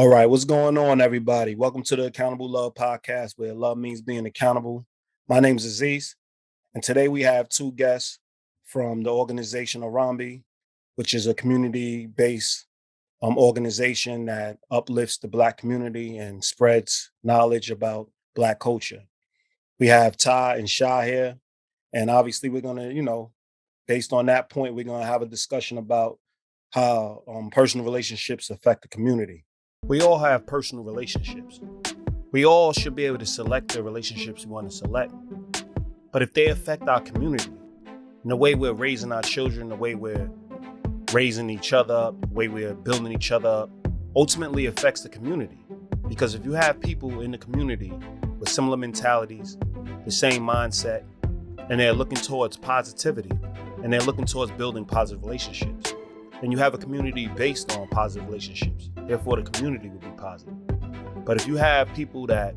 All right, what's going on, everybody? Welcome to the Accountable Love Podcast, where love means being accountable. My name is Aziz, and today we have two guests from the organization Harambee, which is a community-based organization that uplifts the Black community and spreads knowledge about Black culture. We have Ty and Shah here, and obviously we're going to, based on that point, we're going to have a discussion about how personal relationships affect the community. We all have personal relationships. We all should be able to select the relationships we want to select. But if they affect our community, and the way we're raising our children, the way we're raising each other up, the way we're building each other up, ultimately affects the community. Because if you have people in the community with similar mentalities, the same mindset, and they're looking towards positivity, and they're looking towards building positive relationships, then you have a community based on positive relationships. Therefore, the community will be positive. But if you have people that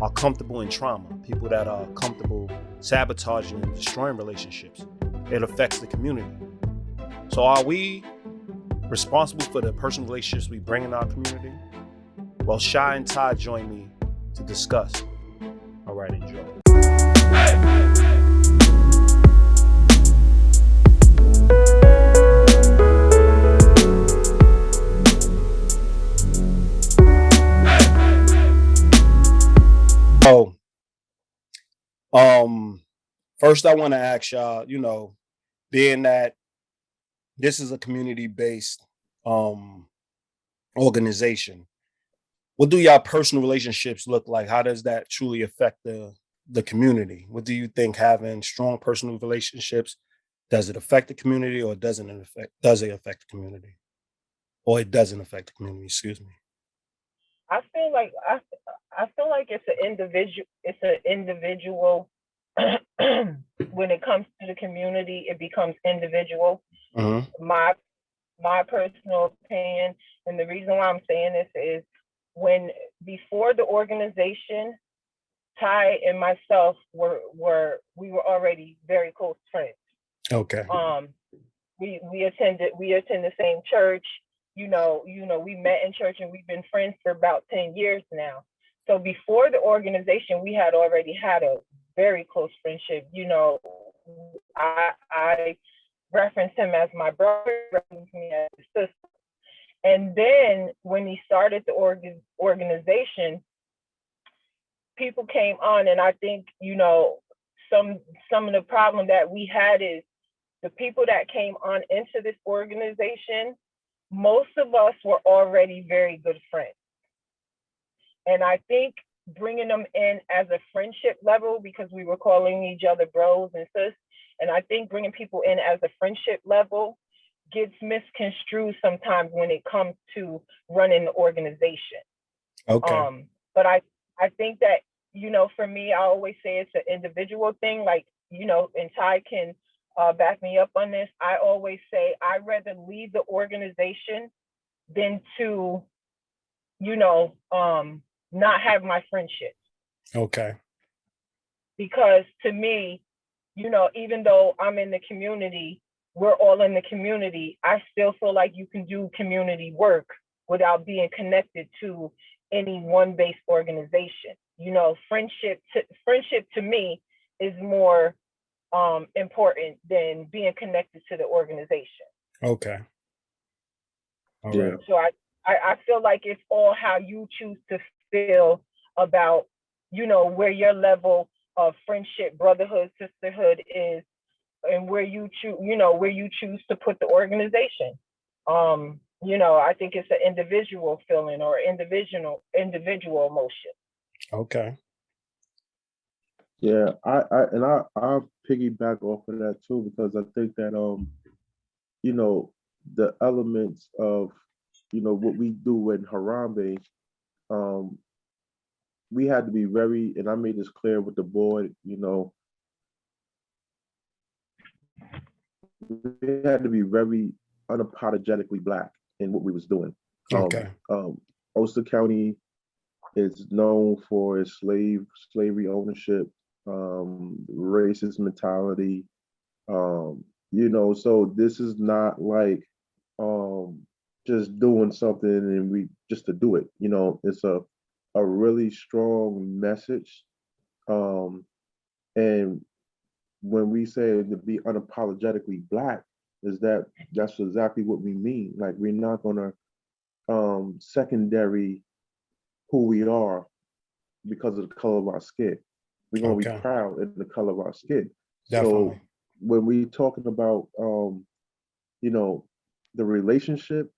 are comfortable in trauma, people that are comfortable sabotaging and destroying relationships, it affects the community. So are we responsible for the personal relationships we bring in our community? Well, Shai and Ty join me to discuss. All right, enjoy. So, first I want to ask y'all, being that this is a community-based organization, what do y'all personal relationships look like? How does that truly affect the community? What do you think having strong personal relationships, does it affect the community or does it affect the community? Or it doesn't affect the community, excuse me. I feel like it's an individual when it comes to the community, it becomes individual. Mm-hmm. My personal opinion, and the reason why I'm saying this is before the organization, Ty and myself were already very close friends. Okay. We attend the same church. We met in church and we've been friends for about 10 years now. So before the organization, we had already had a very close friendship. I reference him as my brother, reference me as his sister. And then when he started the organization, people came on, and I think, some of the problem that we had is the people that came on into this organization, most of us were already very good friends. And I think bringing them in as a friendship level, because we were calling each other bros and sis, and I think bringing people in as a friendship level gets misconstrued sometimes when it comes to running the organization. Okay. But I think that, for me, I always say it's an individual thing. Like, and Ty can back me up on this. I always say I'd rather leave the organization than to, not have my friendships. Okay. Because to me, even though I'm in the community, we're all in the community, I still feel like you can do community work without being connected to any one-based organization. Friendship to me is more important than being connected to the organization. Okay. All right. So I feel like it's all how you choose to feel about, where your level of friendship, brotherhood, sisterhood is, and where you choose to put the organization. I think it's an individual feeling or individual emotion. Okay. Yeah, I piggyback off of that too, because I think that the elements of what we do in Harambee, we had to be very, and I made this clear with the board, we had to be very unapologetically Black in what we was doing. Okay. Ulster County is known for its slavery ownership, racist mentality. So this is not like just doing something and we just to do it. It's a really strong message. And when we say to be unapologetically black, that's exactly what we mean. Like, we're not gonna secondary who we are because of the color of our skin. We're gonna be proud in the color of our skin. Definitely. So when we talking about the relationship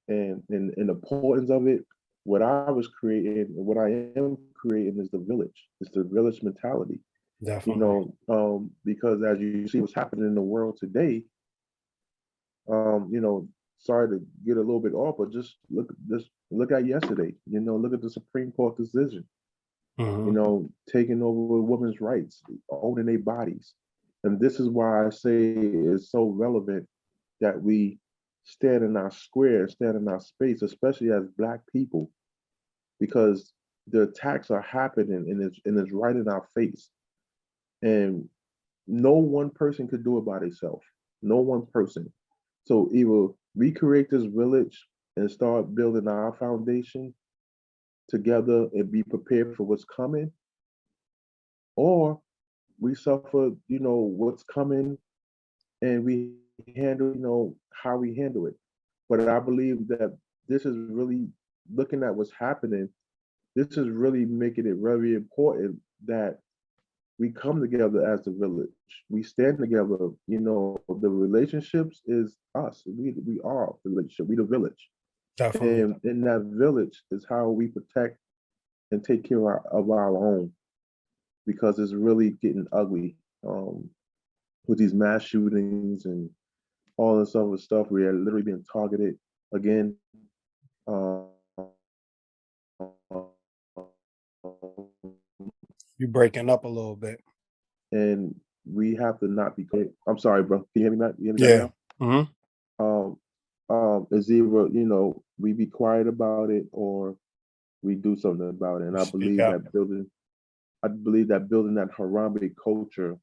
and the importance of it, what I was creating and what I am creating is the village. It's the village mentality. Definitely. Because as you see what's happening in the world today, sorry to get a little bit off, but just look at yesterday. Look at the Supreme Court decision. Taking over women's rights, owning their bodies. And this is why I say it's so relevant that we stand in our square, stand in our space, especially as Black people, because the attacks are happening and it's right in our face. And no one person could do it by themselves. No one person. So either we create this village and start building our foundation together and be prepared for what's coming, or we suffer, what's coming and we handle, how we handle it. But I believe that this is really looking at what's happening. This is really making it very important that we come together as the village. We stand together. The relationships is us. We are the relationship. We the village. Definitely. And in that village is how we protect and take care of our own, because it's really getting ugly with these mass shootings and all this other stuff. We are literally being targeted again. You're breaking up a little bit. And we have to not be. I'm sorry, bro. Can you hear me now? You hear me Yeah. now? It's either we be quiet about it or we do something about it. And I believe that building that Harambee culture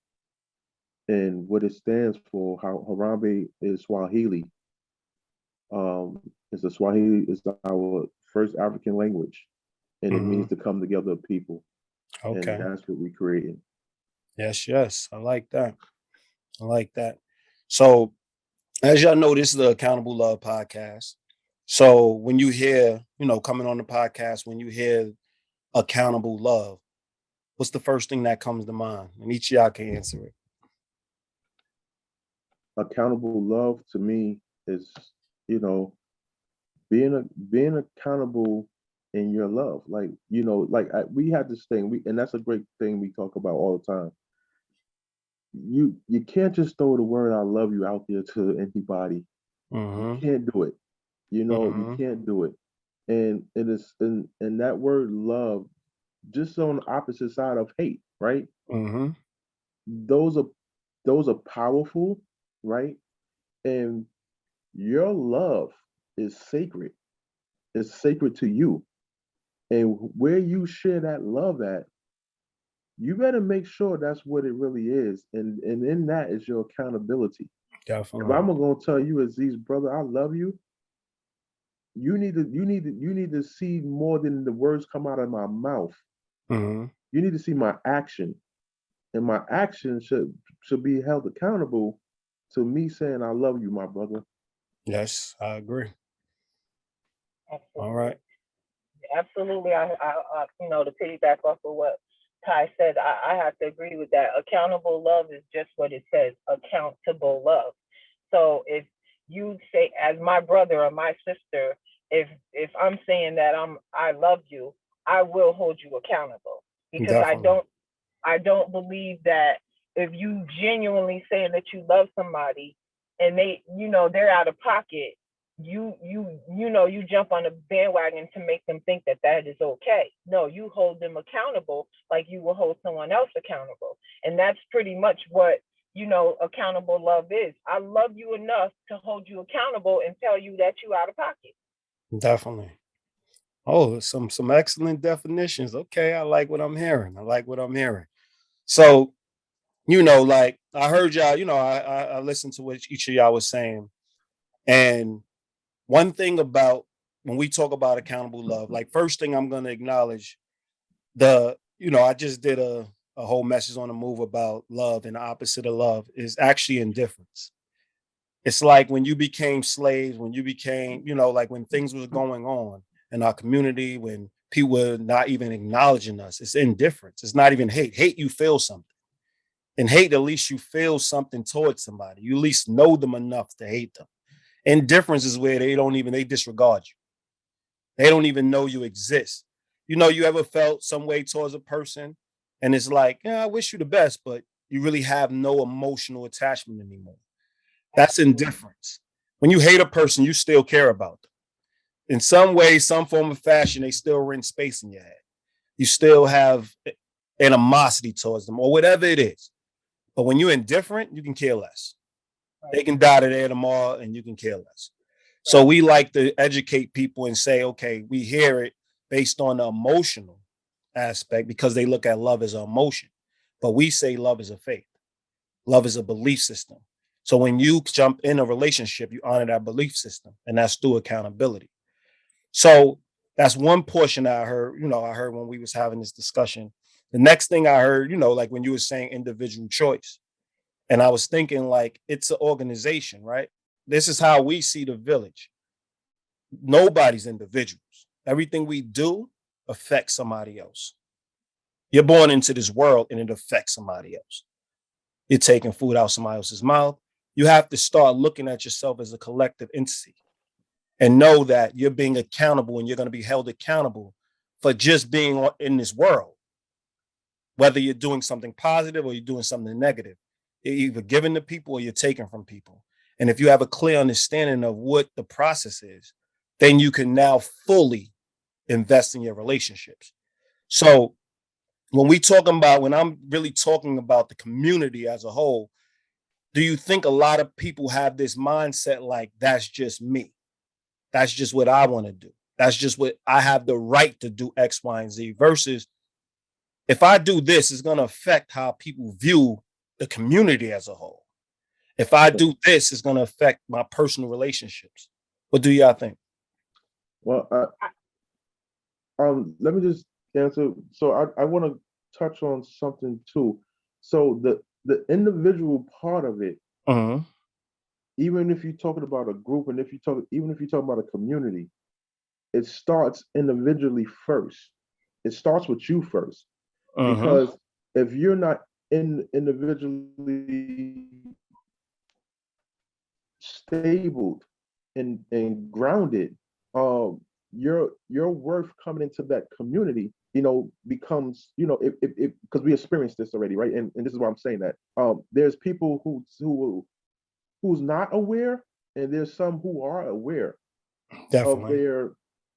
and what it stands for. How Harambee is Swahili. It's our first African language, and it means to come together of people. Okay. And that's what we created. Yes. I like that. So, as y'all know, this is the Accountable Love Podcast. So when you hear, coming on the podcast, when you hear accountable love, what's the first thing that comes to mind? And each of y'all can answer it. Accountable love to me is, being accountable in your love. Like, we had this thing, and that's a great thing we talk about all the time. You can't just throw the word "I love you" out there to anybody. You can't do it. You can't do it. And it is, and that word "love" just on the opposite side of hate, right? Those are powerful, right? And your love is sacred. It's sacred to you. And where you share that love at, you better make sure that's what it really is. And in that is your accountability. Definitely. If I'm gonna tell you, Aziz, brother, I love you, you need to see more than the words come out of my mouth. You need to see my action. And my action should be held accountable to me saying I love you, my brother. Yes, I agree. Absolutely. All right. Absolutely. I to piggyback off of what Ty said, I have to agree with that. Accountable love is just what it says, accountable love. So if you say, as my brother or my sister, if I'm saying that I love you, I will hold you accountable, because Definitely. I don't believe that if you genuinely saying that you love somebody and they, they're out of pocket, you jump on a bandwagon to make them think that is okay. No, you hold them accountable like you will hold someone else accountable. And that's pretty much what, accountable love is. I love you enough to hold you accountable and tell you that you out of pocket. Definitely. Oh, some excellent definitions. Okay, I like what I'm hearing. So, like I heard y'all, I listened to what each of y'all was saying. And one thing about when we talk about accountable love, like first thing I'm going to acknowledge I just did a whole message on the move about love, and the opposite of love is actually indifference. It's like when you became slaves, when you became, like when things was going on in our community, when people were not even acknowledging us, it's indifference. It's not even hate. Hate, you feel something. And hate, at least you feel something towards somebody. You at least know them enough to hate them. Indifference is where they disregard you. They don't even know you exist. You ever felt some way towards a person and it's like, yeah, I wish you the best, but you really have no emotional attachment anymore. That's indifference. When you hate a person, you still care about them. In some way, some form of fashion, they still rent space in your head. You still have animosity towards them or whatever it is. But when you're indifferent, you can care less. They can die today or tomorrow and you can care less. So we like to educate people and say, okay, we hear it based on the emotional aspect because they look at love as an emotion. But we say love is a faith. Love is a belief system. So when you jump in a relationship, you honor that belief system, and that's through accountability. So that's one portion I heard, I heard when we was having this discussion. The next thing I heard, like when you were saying individual choice, and I was thinking like it's an organization, right? This is how we see the village. Nobody's individuals. Everything we do affects somebody else. You're born into this world and it affects somebody else. You're taking food out somebody else's mouth. You have to start looking at yourself as a collective entity and know that you're being accountable and you're going to be held accountable for just being in this world. Whether you're doing something positive or you're doing something negative, you're either giving to people or you're taking from people. And if you have a clear understanding of what the process is, then you can now fully invest in your relationships. So when I'm really talking about the community as a whole, do you think a lot of people have this mindset like, that's just me? That's just what I want to do. That's just what I have the right to do, X, Y, and Z, versus if I do this, it's going to affect how people view the community as a whole. If I do this, it's going to affect my personal relationships. What do y'all think? Well, let me just answer. So I want to touch on something too. So the individual part of it, even if you're talking about a group, and even if you're talking about a community, it starts individually first. It starts with you first, because if you're not individually stable and grounded, your worth coming into that community, becomes, if because we experienced this already, right? And this is why I'm saying that. There's people who's not aware, and there's some who are aware of their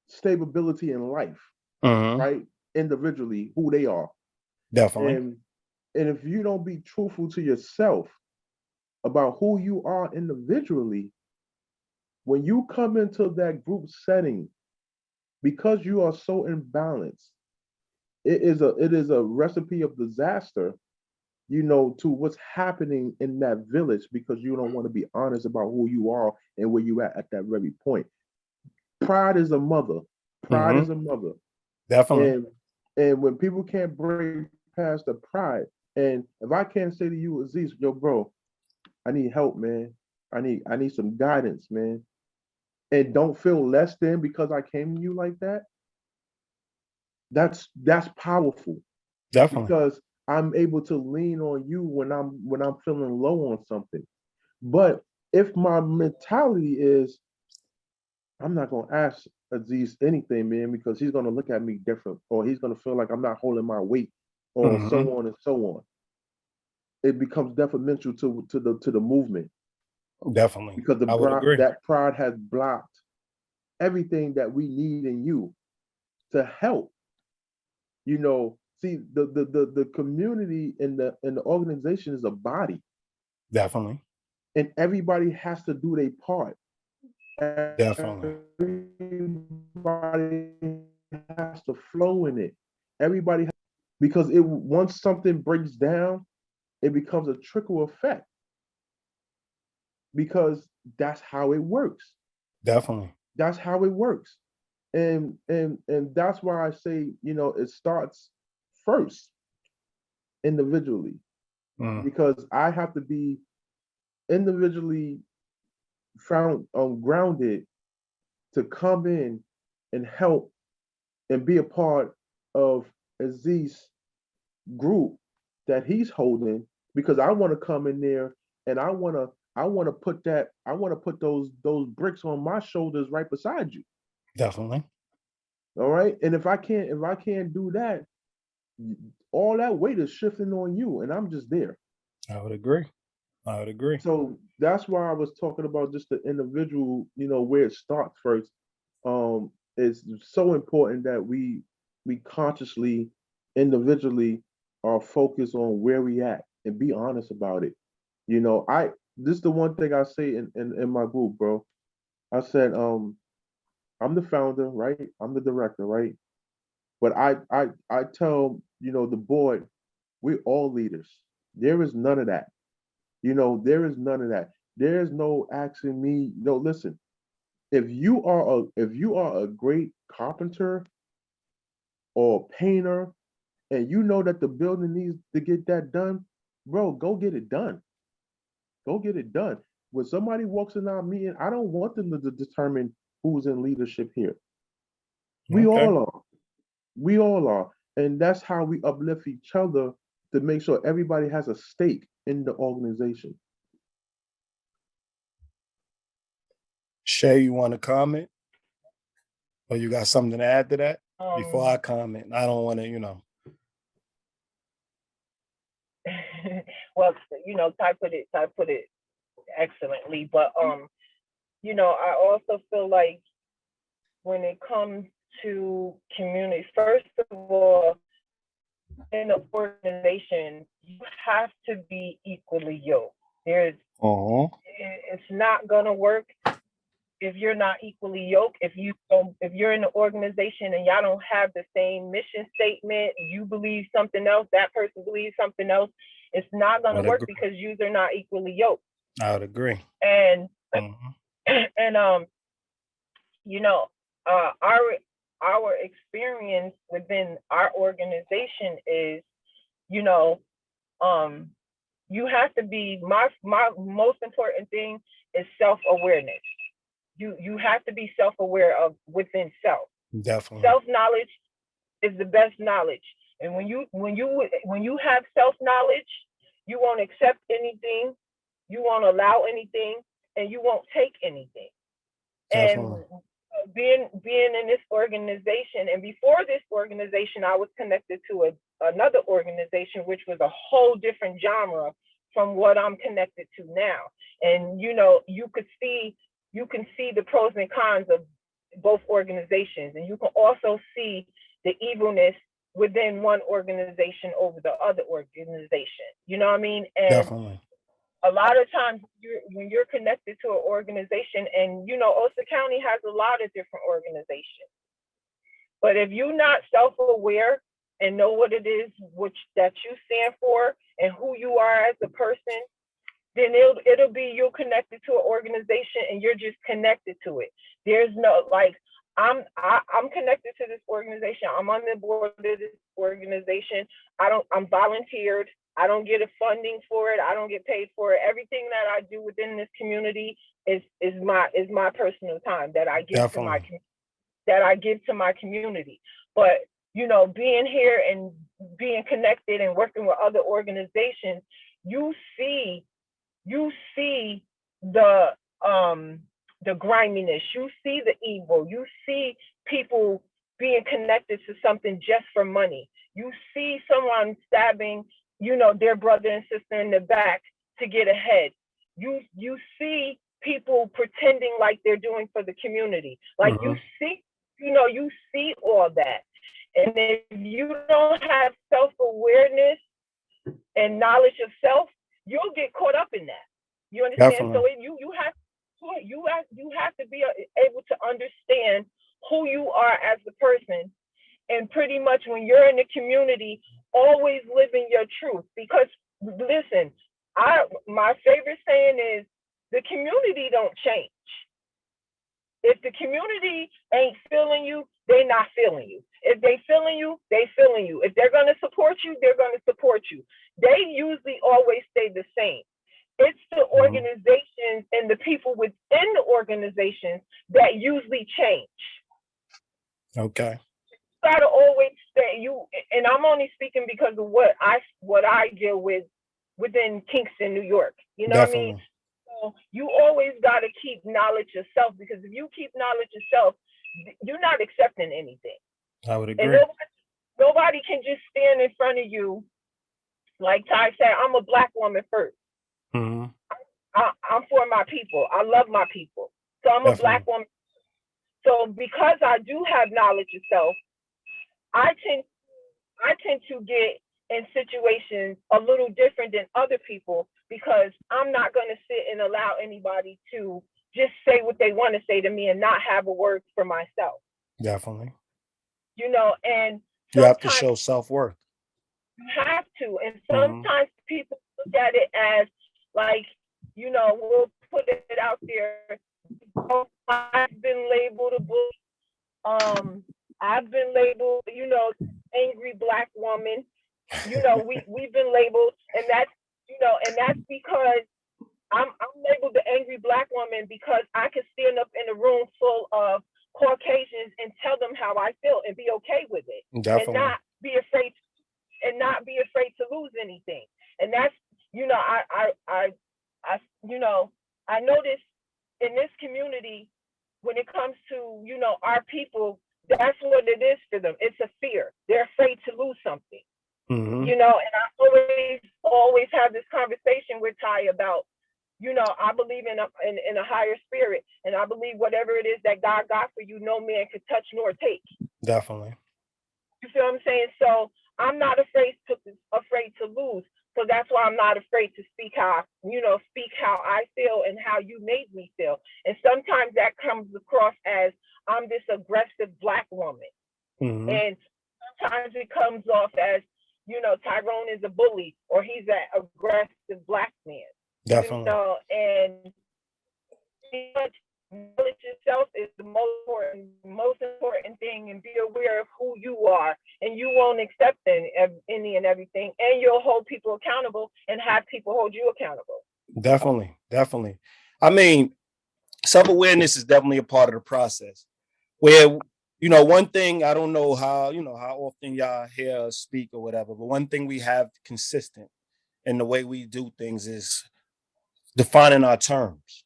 stability in life, right? Individually, who they are. And if you don't be truthful to yourself about who you are individually, when you come into that group setting, because you are so imbalanced, it is a recipe of disaster, to what's happening in that village, because you don't want to be honest about who you are and where you at that very point. Pride is a mother. Pride is a mother. Definitely. And when people can't break past the pride, and if I can't say to you, Aziz, yo, bro, I need help, man. I need some guidance, man. And don't feel less than because I came to you like that. That's powerful. Definitely. Because I'm able to lean on you when I'm feeling low on something. But if my mentality is, I'm not gonna ask Aziz anything, man, because he's gonna look at me different, or he's gonna feel like I'm not holding my weight, or so on and so on. It becomes detrimental to the movement. Definitely. Because I would agree. that pride has blocked everything that we need in you to help. See, the community and the organization is a body. Definitely. And everybody has to do their part. Definitely. Everybody has to flow in it. Everybody because once something breaks down, it becomes a trickle effect. Because that's how it works. Definitely. That's how it works. And that's why I say, it starts first individually, because I have to be individually found grounded to come in and help and be a part of Aziz group that he's holding, because I want to come in there and I want to put those bricks on my shoulders right beside you. Definitely. All right. And if I can't do that, all that weight is shifting on you, and I'm just there. I would agree. So that's why I was talking about just the individual, where it starts first. It's so important that we consciously, individually, are focused on where we at and be honest about it. I This is the one thing I say in my group, bro. I said, I'm the founder, right? I'm the director, right? But I tell, the board, we're all leaders. There is none of that. There is none of that. There is no asking me. No, listen. If you are a great carpenter or painter, and you know that the building needs to get that done, bro, go get it done. Go get it done. When somebody walks in our meeting, I don't want them to determine who's in leadership here. We Okay. all are. We all are. And that's how we uplift each other, to make sure everybody has a stake in the organization. Shay, you want to comment? Or you got something to add to that? Before I comment, I don't want to, Well, Ty put it excellently, but I also feel like when it comes to community, first of all, in the organization, you have to be equally yoked. It's not gonna work if you're not equally yoked. If you're in an organization and y'all don't have the same mission statement, you believe something else, that person believes something else, it's not gonna work because you are not equally yoked. I would agree. And our experience within our organization is, you have to be, my most important thing is self-awareness. You have to be self-aware of within self. Definitely. Self-knowledge is the best knowledge. And when you have self-knowledge, you won't accept anything, you won't allow anything, and you won't take anything. Definitely. And being in this organization, and before this organization, I was connected to another organization, which was a whole different genre from what I'm connected to now. And you can see the pros and cons of both organizations, and you can also see the evilness within one organization over the other organization. You know what I mean? And definitely. A lot of times when you're connected to an organization, and Ulster County has a lot of different organizations, but if you're not self-aware and know what it is that you stand for and who you are as a person, then it'll be you're connected to an organization and you're just connected to it. There's no I'm connected to this organization. I'm on the board of this organization. I'm volunteered. I don't get a funding for it. I don't get paid for it. Everything that I do within this community is my personal time that I give to my community. But being here and being connected and working with other organizations, you see the griminess, you see the evil, you see people being connected to something just for money. You see someone stabbing their brother and sister in the back to get ahead. You see people pretending like they're doing for the community. You see all that. And if you don't have self-awareness and knowledge of self, you'll get caught up in that. You understand? Definitely. So you have to be able to understand who you are as a person, and pretty much when you're in the community, always living your truth. Because listen, my favorite saying is, the community don't change. If the community ain't feeling you, they not feeling you. If they feeling you, they feeling you. If they're going to support you, they're going to support you. They usually always stay the same. It's the organizations and the people within the organizations that usually change. Okay. You gotta always stay and I'm only speaking because of what I deal with within Kingston, New York. You know Definitely. what I mean? So you always gotta keep knowledge yourself, because if you keep knowledge yourself, you're not accepting anything. I would agree. And nobody can just stand in front of you, like Ty said, I'm a Black woman first. Mm-hmm. I'm for my people. I love my people. So I'm a Black woman. So because I do have knowledge of self, I tend to get in situations a little different than other people, because I'm not going to sit and allow anybody to just say what they want to say to me and not have a word for myself. Definitely. You know, and you have to show self-worth. You have to. And sometimes people look at it as like, you know, we'll put it out there. I've been labeled a bully. I've been labeled, you know, angry Black woman. You know, we've been labeled, and that's, you know, and that's because I'm labeled the angry Black woman because I can stand up in a room full of Caucasians and tell them how I feel and be okay with it. Definitely. And not be afraid to lose anything. And that's, you know, I you know, I notice in this community, when it comes to, you know, our people, that's what it is for them. It's a fear. They're afraid to lose something. You know, and I always have this conversation with Ty about, you know, I believe in a higher spirit, and I believe whatever it is that God got for you, no man can touch nor take. Definitely. You feel what I'm saying? So I'm not afraid to lose. So that's why I'm not afraid to speak how I feel and how you made me feel. And sometimes that comes across as I'm this aggressive Black woman. And sometimes it comes off as, you know, Tyrone is a bully, or he's an aggressive Black man. Definitely. You know, and knowledge yourself is the most important thing, and be aware of who you are, and you won't accept any and everything, and you'll hold people accountable and have people hold you accountable. Definitely. I mean, self-awareness is definitely a part of the process. Where, you know, one thing, I don't know how often y'all hear us speak or whatever, but one thing we have consistent in the way we do things is defining our terms.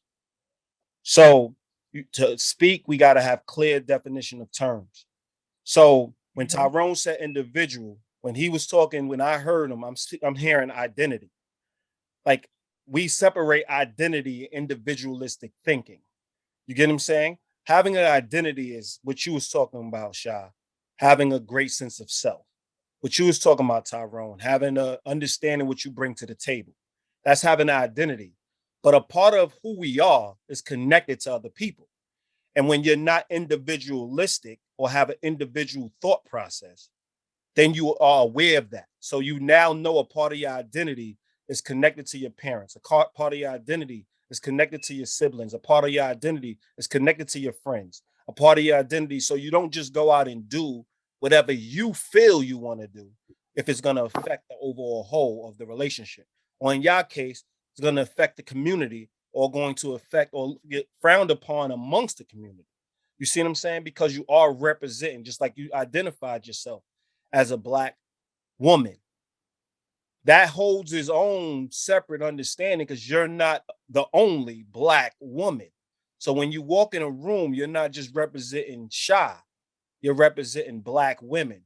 So to speak, we got to have clear definition of terms. So when Tyrone said individual, when he was talking, when I heard him, I'm hearing identity. Like, we separate identity and individualistic thinking. You get what I'm saying? Having an identity is what you was talking about, Sha. Having a great sense of self. What you was talking about, Tyrone, having a understanding what you bring to the table. That's having an identity. But a part of who we are is connected to other people. And when you're not individualistic or have an individual thought process, then you are aware of that. So you now know a part of your identity is connected to your parents. A part of your identity is connected to your siblings. A part of your identity is connected to your friends. A part of your identity. So you don't just go out and do whatever you feel you want to do if it's going to affect the overall whole of the relationship. Or in your case, it's going to affect the community, or going to affect or get frowned upon amongst the community. You see what I'm saying? Because you are representing, just like you identified yourself as a Black woman. That holds its own separate understanding, because you're not the only Black woman. So when you walk in a room, you're not just representing Sha, you're representing Black women.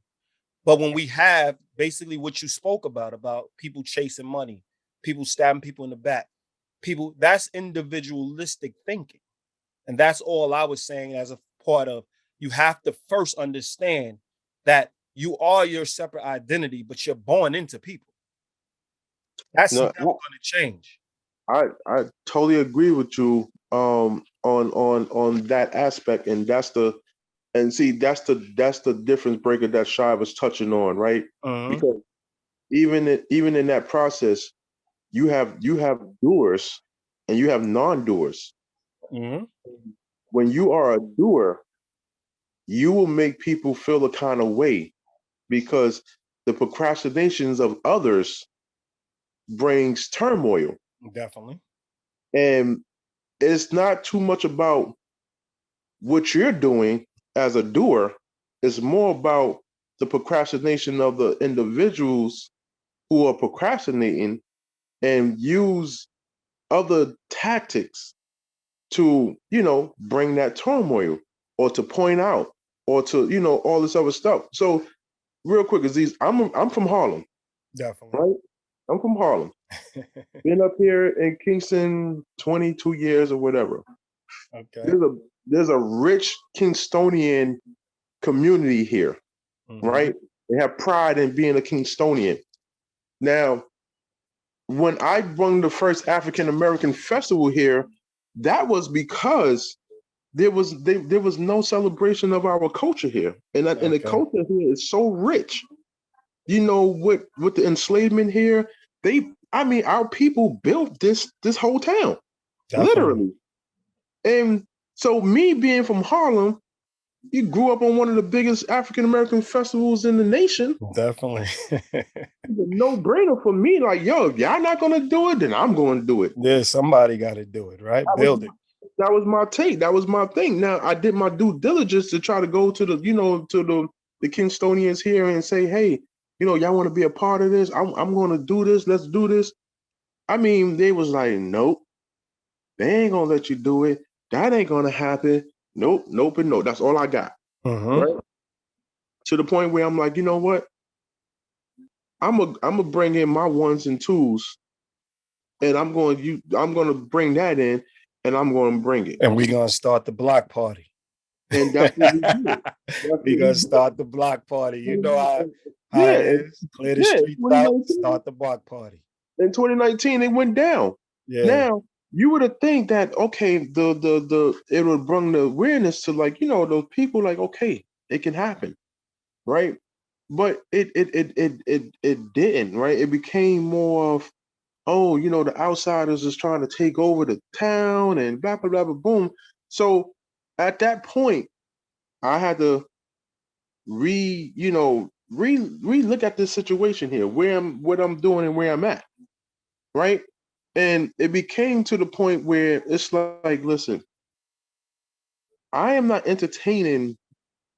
But when we have basically what you spoke about people chasing money, people stabbing people in the back, that's individualistic thinking. And that's all I was saying as a part of, you have to first understand that you are your separate identity, but you're born into people. That's never going to change. I totally agree with you on that aspect, and that's the difference breaker that Shai was touching on, right? Because even in that process, you have doers and you have non-doers. when you are a doer, you will make people feel a kind of way because the procrastinations of others brings turmoil. Definitely. And it's not too much about what you're doing as a doer. It's more about the procrastination of the individuals who are procrastinating and use other tactics to, bring that turmoil or to point out or to, all this other stuff. So real quick, Aziz, I'm from Harlem. Definitely. Right? I'm from Harlem. Been up here in Kingston 22 years or whatever. Okay. There's a rich Kingstonian community here, right? They have pride in being a Kingstonian. Now, when I run the first African American festival here, that was because there was no celebration of our culture here, and the culture here is so rich. With the enslavement here, our people built this whole town, literally. And so, me being from Harlem, you grew up on one of the biggest African American festivals in the nation. Definitely. It's a no-brainer for me. Like, yo, if y'all not gonna do it, then I'm gonna do it. Yeah, somebody got to do it, right? Build it. That was my take. That was my thing. Now, I did my due diligence to try to go to the Kingstonians here and say, hey, y'all want to be a part of this? I'm gonna do this. Let's do this. I mean, they was like, nope, they ain't gonna let you do it. That ain't gonna happen. Nope, nope, and no. That's all I got. Right? To the point where I'm like, you know what? I'm gonna bring in my ones and twos, and I'm gonna bring that in, and I'm gonna bring it. And we're gonna start the block party. And that's what we do. We're gonna start the block party. You know how it is. Clear the streets out, start the block party. In 2019, it went down. Yeah. Now you would have think that okay, it would bring the awareness to those people okay, it can happen, right? But it didn't, right? It became more of the outsiders is trying to take over the town and blah blah blah blah boom. So at that point, I had to look at this situation here, what I'm doing and where I'm at, right? And it became to the point where it's like, listen, I am not entertaining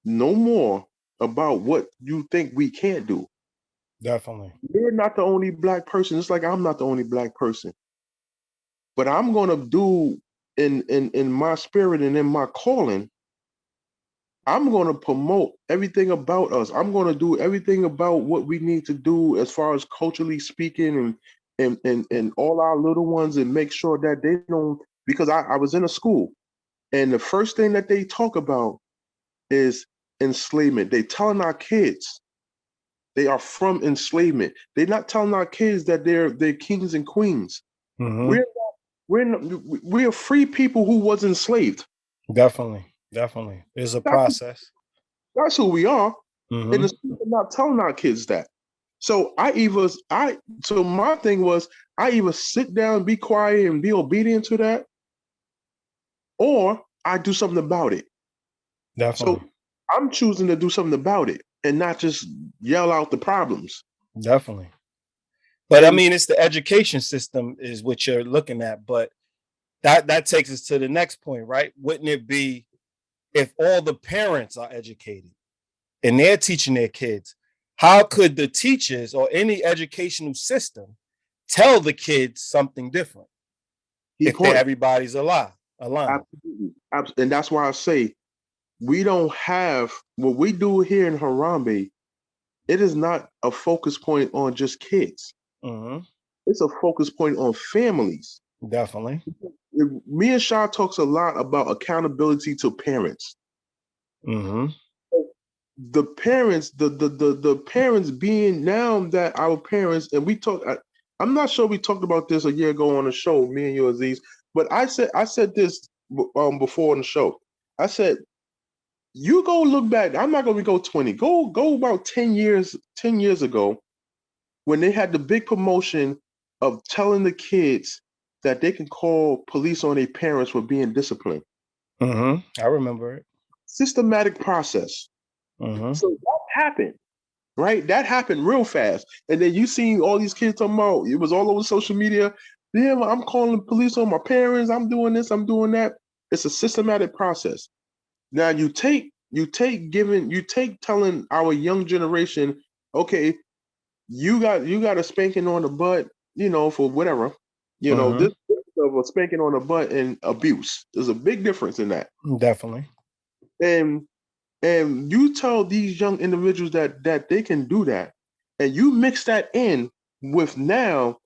no more about what you think we can't do. Definitely. You're not the only Black person. It's like I'm not the only Black person. But I'm gonna do in my spirit and in my calling, I'm gonna promote everything about us. I'm gonna do everything about what we need to do as far as culturally speaking and all our little ones, and make sure that they don't, because I was in a school and the first thing that they talk about is enslavement. They telling our kids they are from enslavement. They're not telling our kids that they're kings and queens. We're free people who was enslaved. Definitely. There's a process. That's who we are. And the school are not telling our kids that. So so my thing was, I either sit down, be quiet, and be obedient to that, or I do something about it. Definitely. So I'm choosing to do something about it and not just yell out the problems. Definitely. But I mean, it's the education system is what you're looking at. But that takes us to the next point, right? Wouldn't it be if all the parents are educated and they're teaching their kids, how could the teachers or any educational system tell the kids something different if everybody's aligned? Absolutely. And that's why I say we don't have what we do here in Harambee. It is not a focus point on just kids. It's a focus point on families. Definitely. Me and Shah talks a lot about accountability to parents. The parents, the parents being now that our parents, and we talk. I'm not sure we talked about this a year ago on the show, me and you, Aziz. But I said this before on the show. I said, you go look back. I'm not going to go 20. Go about 10 years ago, when they had the big promotion of telling the kids that they can call police on their parents for being disciplined. I remember it. Systematic process. So that happened, right? That happened real fast. And then you seen all these kids talking about, it was all over social media. Yeah, I'm calling the police on my parents. I'm doing this, I'm doing that. It's a systematic process. Now you take telling our young generation, okay, you got a spanking on the butt, for whatever, this of a spanking on the butt and abuse. There's a big difference in that. Definitely. And you tell these young individuals that they can do that, and you mix that in with now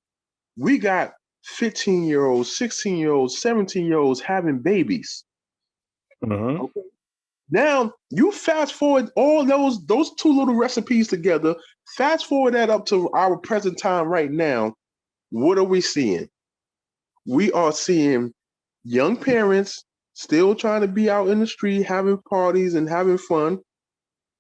we got 15-year-olds, 16-year-olds, 17-year-olds having babies. Okay. Now you fast forward all those two little recipes together, fast forward that up to our present time right now. What are we seeing? We are seeing young parents still trying to be out in the street, having parties and having fun.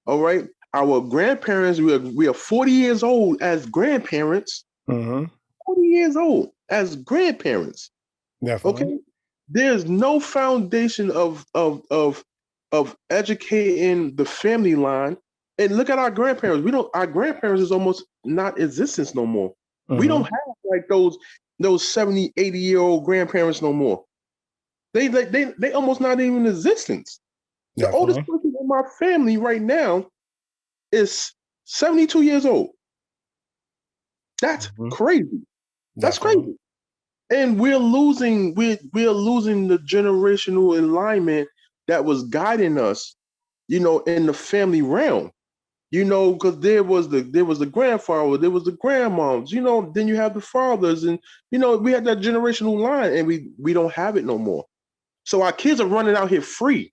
All right. Our grandparents, we are 40 years old as grandparents. 40 years old as grandparents. Definitely. Okay. There's no foundation of educating the family line. And look at our grandparents. Our grandparents is almost not in existence no more. We don't have like those 70, 80-year-old grandparents no more. They almost not even in existence. The oldest person in my family right now is 72 years old. That's crazy. That's crazy. And we're losing the generational alignment that was guiding us, in the family realm. Because there was the grandfather, there was the grandmoms, then you have the fathers, and we had that generational line, and we don't have it no more. So our kids are running out here free.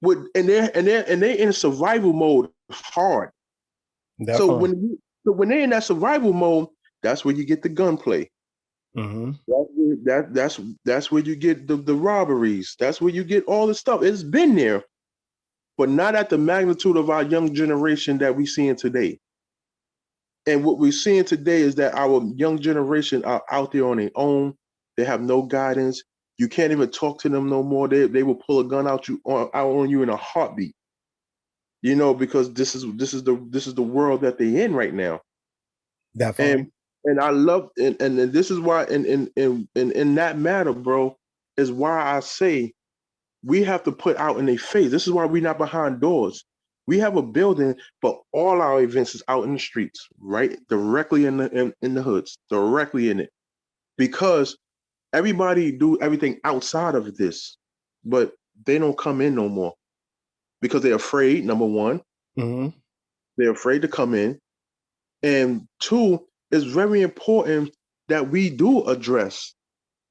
And they're in survival mode hard. Definitely. So when they're in that survival mode, that's where you get the gunplay. That's where you get the robberies. That's where you get all the stuff. It's been there, but not at the magnitude of our young generation that we're seeing today. And what we're seeing today is that our young generation are out there on their own. They have no guidance. You can't even talk to them no more. They will pull a gun out on you in a heartbeat. Because this is the world that they're in right now. Definitely. And I love and this is why in that matter, bro, is why I say we have to put out in their face. This is why we're not behind doors. We have a building, but all our events is out in the streets, right? Directly in the hoods, directly in it. Because everybody do everything outside of this, but they don't come in no more. Because they're afraid, number one. They're afraid to come in. And two, it's very important that we do address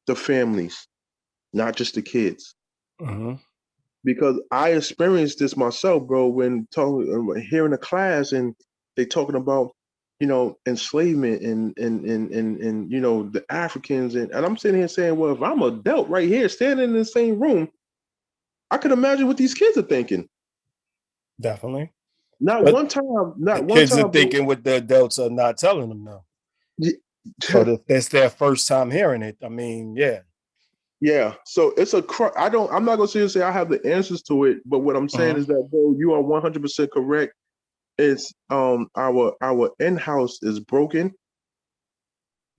the families, not just the kids. Because I experienced this myself, bro, when hearing a class and they talking about, enslavement and the Africans. And I'm sitting here saying, well, if I'm an adult right here standing in the same room, I can imagine what these kids are thinking. Definitely. Not one time. Kids are thinking what the adults are not telling them now. So that's their first time hearing it. I mean, yeah. Yeah. So it's I'm not going to say I have the answers to it, but what I'm saying is that, bro, you are 100% correct. It's our in-house is broken.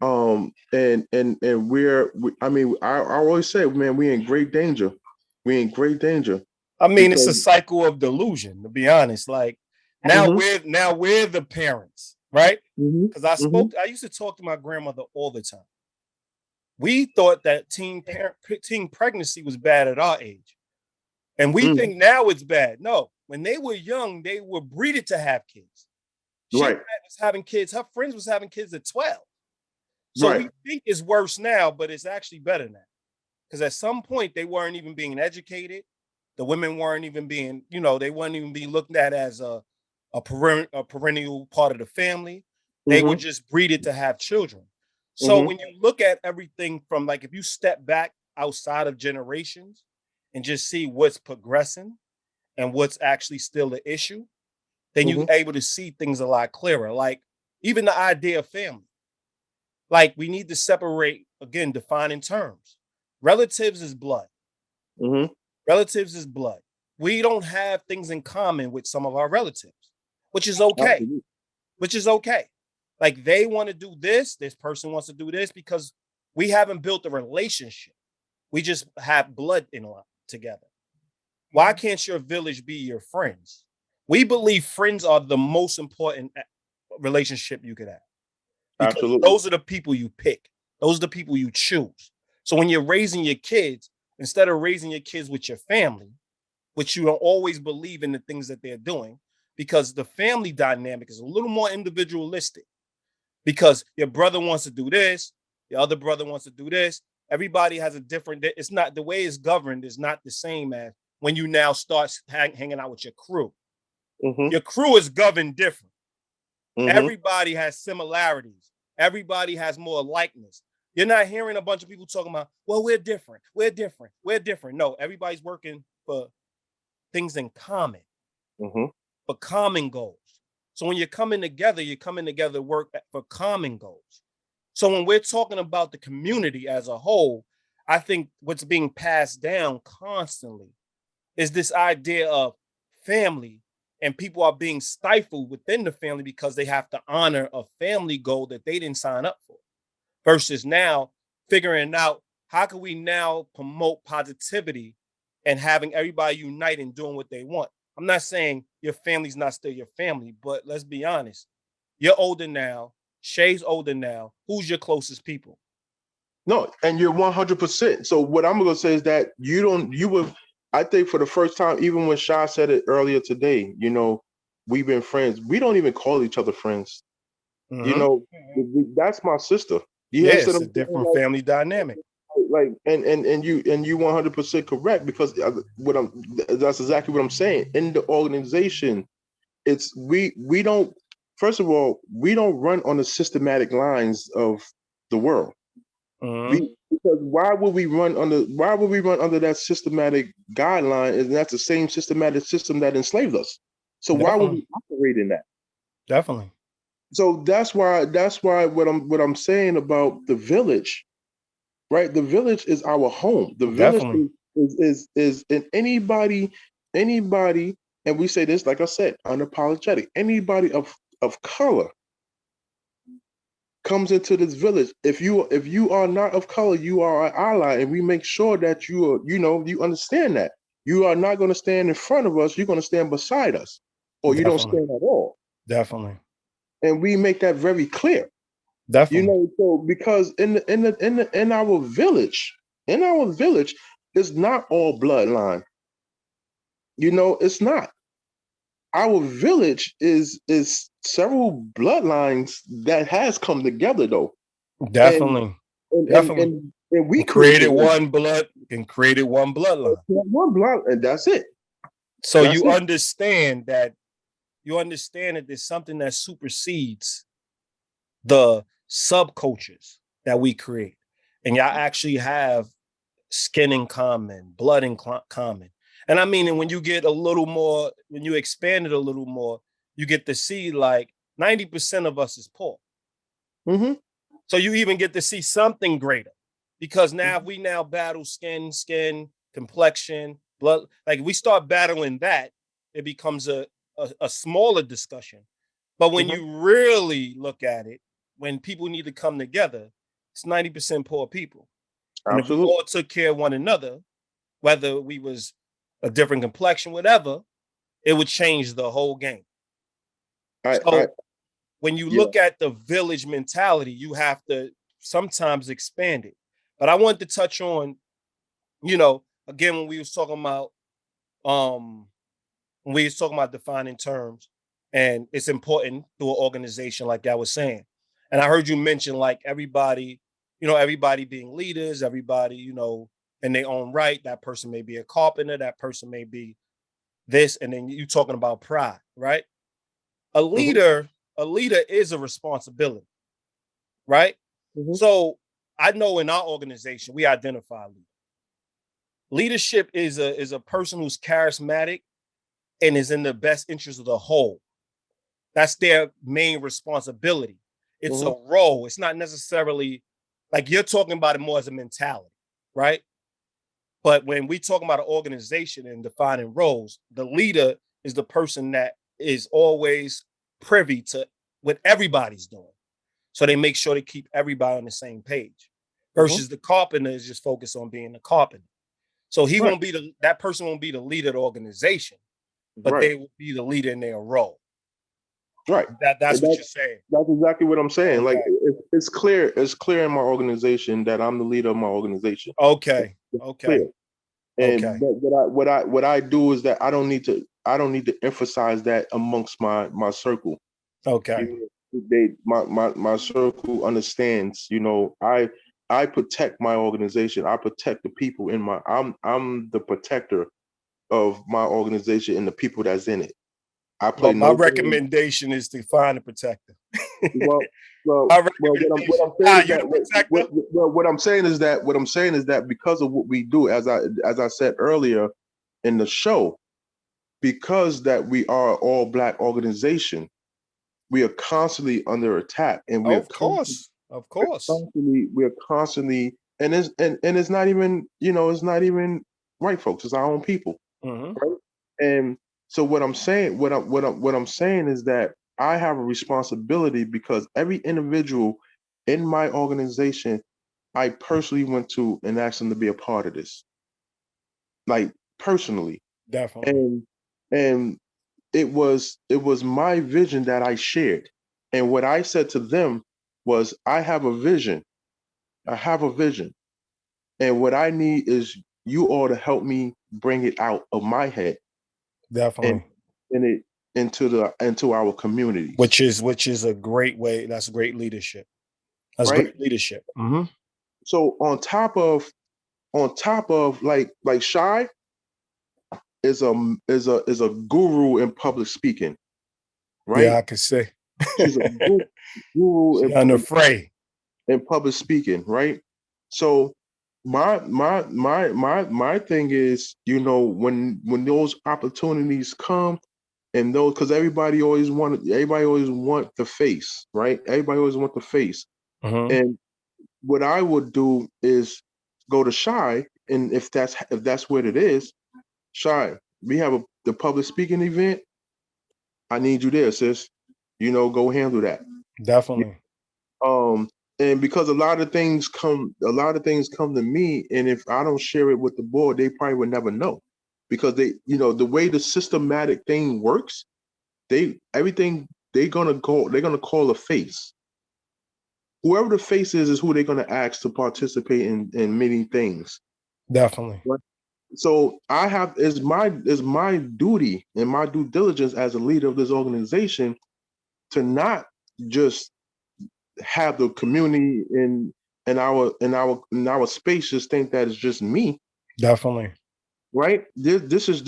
And I always say, man, we're in great danger. We're in great danger. I mean, it's a cycle of delusion, to be honest. Like now we're the parents, right? Because I used to talk to my grandmother all the time. We thought that teen pregnancy was bad at our age. And we think now it's bad. No, when they were young, they were breeded to have kids. She was having kids. Her friends was having kids at 12. So we think it's worse now, but it's actually better now. Because at some point, they weren't even being educated. The women weren't even being, they weren't even being looked at as a perennial part of the family. They were just breeded to have children. So when you look at everything from, like, if you step back outside of generations and just see what's progressing and what's actually still the issue, then you're able to see things a lot clearer. Like even the idea of family. Like we need to separate, again, defining terms. Relatives is blood. Relatives is blood. We don't have things in common with some of our relatives, which is okay. Absolutely. Which is okay. Like they want to do this person wants to do this because we haven't built a relationship. We just have blood in together. Why can't your village be your friends? We believe friends are the most important relationship you could have. Because Absolutely. those are the people you pick. Those are the people you choose. So when you're raising your kids, instead of raising your kids with your family, which you don't always believe in the things that they're doing, because the family dynamic is a little more individualistic. Because your brother wants to do this, your other brother wants to do this. Everybody has a different, it's not, the way it's governed is not the same as when you now start hanging out with your crew. Mm-hmm. Your crew is governed different. Mm-hmm. Everybody has similarities. Everybody has more likeness. You're not hearing a bunch of people talking about, well, we're different. We're different. We're different. No, everybody's working for things in common, for common goals. So when you're coming together to work for common goals. So when we're talking about the community as a whole, I think what's being passed down constantly is this idea of family, and people are being stifled within the family because they have to honor a family goal that they didn't sign up for, versus now figuring out how can we now promote positivity and having everybody unite and doing what they want. I'm not saying your family's not still your family, but let's be honest. You're older now. Shay's older now. Who's your closest people? No, and you're 100%. So what I'm going to say is that I think for the first time, even when Sha said it earlier today, we've been friends. We don't even call each other friends. That's my sister. It's a different family dynamic. Like, and you 100% correct, because that's exactly what I'm saying. In the organization, we don't, first of all, we don't run on the systematic lines of the world. Because why would we run under that systematic guideline? And that's the same systematic system that enslaved us. So why would we operate in that? Definitely. So that's why what I'm saying about the village, right? The village is our home. The village is in anybody, and we say this, like I said, unapologetic. Anybody of color comes into this village. If you are not of color, you are an ally, and we make sure that you understand that you are not going to stand in front of us. You're going to stand beside us, or you don't stand at all. Definitely. And we make that very clear. Definitely. So because in our village, it's not all bloodline. It's not. Our village is several bloodlines that has come together, though. Definitely. And we created one blood and created one bloodline. One blood, and that's it. So you understand that there's something that supersedes the subcultures that we create. And y'all actually have skin in common, blood in common. And I mean, and when you get a little more, when you expand it a little more, you get to see like 90% of us is poor. So you even get to see something greater, because now if we now battle skin, complexion, blood, like we start battling that, it becomes a smaller discussion. But when you really look at it, when people need to come together, it's 90% poor people. And if we all took care of one another, whether we was a different complexion, whatever, it would change the whole game. When you look at the village mentality, you have to sometimes expand it. But I wanted to touch on, again, when we was talking about defining terms, and it's important through an organization, like I was saying. And I heard you mention like everybody being leaders, everybody, in their own right. That person may be a carpenter, that person may be this, and then you talking about pride, right? A leader is a responsibility, right? So I know in our organization, we identify leader. Leadership is a person who's charismatic and is in the best interest of the whole. That's their main responsibility. It's a role. It's not necessarily like you're talking about it more as a mentality, right? But when we talk about an organization and defining roles, the leader is the person that is always privy to what everybody's doing. So they make sure to keep everybody on the same page. Versus the carpenter is just focused on being the carpenter. So he won't be that person won't be the leader of the organization, but they will be the leader in their role. Right. That's what you're saying. That's exactly what I'm saying. Okay. Like it's clear in my organization that I'm the leader of my organization. Okay. Clear. And but what I do is that I don't need to emphasize that amongst my circle. Okay. My circle understands, I protect my organization. I protect the people in I'm the protector of my organization and the people that's in it. My recommendation is to find a protector. What I'm saying is that because of what we do, as I said earlier in the show, because that we are all Black organization, we are constantly under attack, and we of course, we are constantly, and it's not even it's not even white folks, it's our own people, right? And so what I'm saying is that I have a responsibility because every individual in my organization, I personally went to and asked them to be a part of this, like personally, definitely, and it was my vision that I shared. And what I said to them was, I have a vision. And what I need is you all to help me bring it out of my head. Definitely. And into our community. Which is a great way. That's great leadership. That's great leadership. Mm-hmm. So on top of like Shy is a guru in public speaking, right? Yeah, I can say she's a guru in public speaking, right? So my thing is, when those opportunities come, and those, because everybody always want the face, right? Everybody always want the face. And what I would do is go to Shy, and if that's what it is, Shy, we have the public speaking event. I need you there, sis. Go handle that. Definitely. And because a lot of things come to me, and if I don't share it with the board, they probably would never know, because they, the way the systematic thing works, they're gonna call a face. Whoever the face is who they're gonna ask to participate in many things. Definitely. So it's my duty and my due diligence as a leader of this organization to not just have the community in our space just think that it's just me. Definitely. Right? This is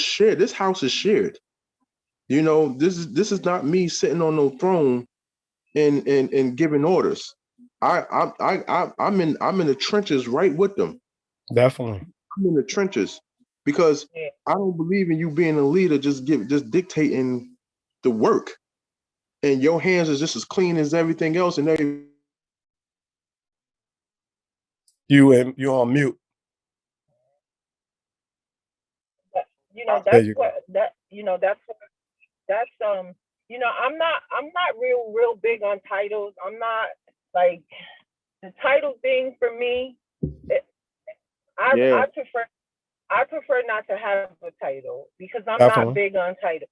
shared. This house is shared. This is not me sitting on no throne and giving orders. I'm in the trenches right with them. Definitely. I'm in the trenches because I don't believe in you being a leader just dictating the work, and your hands is just as clean as everything else, and you're on mute. I'm not real big on titles. I'm not like the title thing for me. I prefer not to have a title because I'm not big on titles.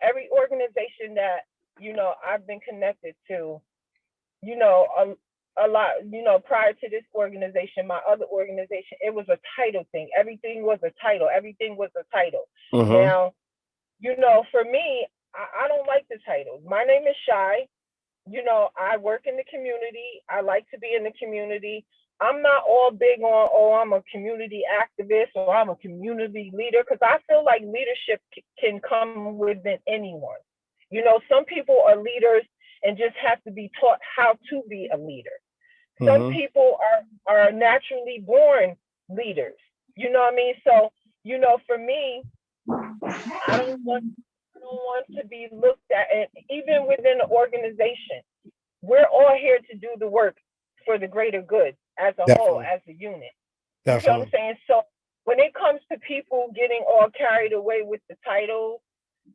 Every organization that I've been connected to, a lot, prior to this organization, my other organization, it was a title thing. Everything was a title. Now, for me, I don't like the titles. My name is Shy. I work in the community. I like to be in the community. I'm not all big on, I'm a community activist or I'm a community leader, because I feel like leadership can come within anyone. Some people are leaders and just have to be taught how to be a leader. Some people are naturally born leaders. You know what I mean? So, for me, I don't want to be looked at, and even within the organization, we're all here to do the work for the greater good. as a whole, Definitely. as a unit. You know what I'm Definitely. saying? So when it comes to people getting all carried away with the titles,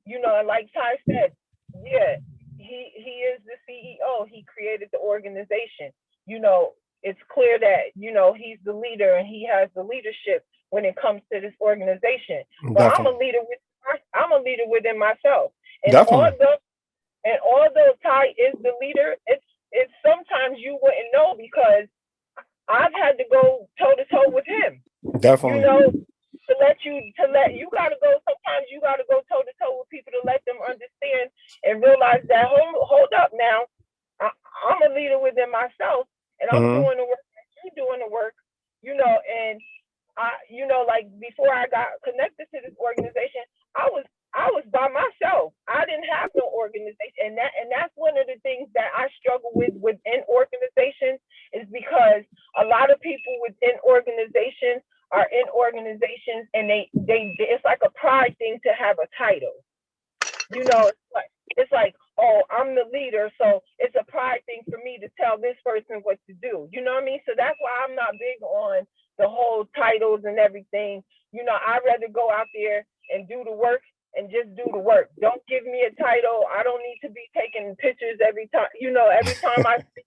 you know, and like Ty said, yeah, he is the CEO. He created the organization. You know, it's clear that, you know, he's the leader and he has the leadership when it comes to this organization. But Definitely. I'm a leader within myself. And Definitely. although Ty is the leader, it's sometimes you wouldn't know because I've had to go toe to toe with him. Definitely. You know, you gotta go. Sometimes you gotta go toe to toe with people to let them understand and realize that hold up now, I'm a leader within myself, and I'm doing the work. You doing the work, you know. And you know, like before I got connected to this organization, I was by myself. I didn't have no organization, and that's one of the things that I struggle with within organizations is because a lot of people within organizations are in organizations and they it's like a pride thing to have a title. You know, it's like, oh, I'm the leader, so it's a pride thing for me to tell this person what to do. You know what I mean? So that's why I'm not big on the whole titles and everything. You know, I'd rather go out there and do the work and just do the work. Don't give me a title. I don't need to be taking pictures every time. You know, every time I speak,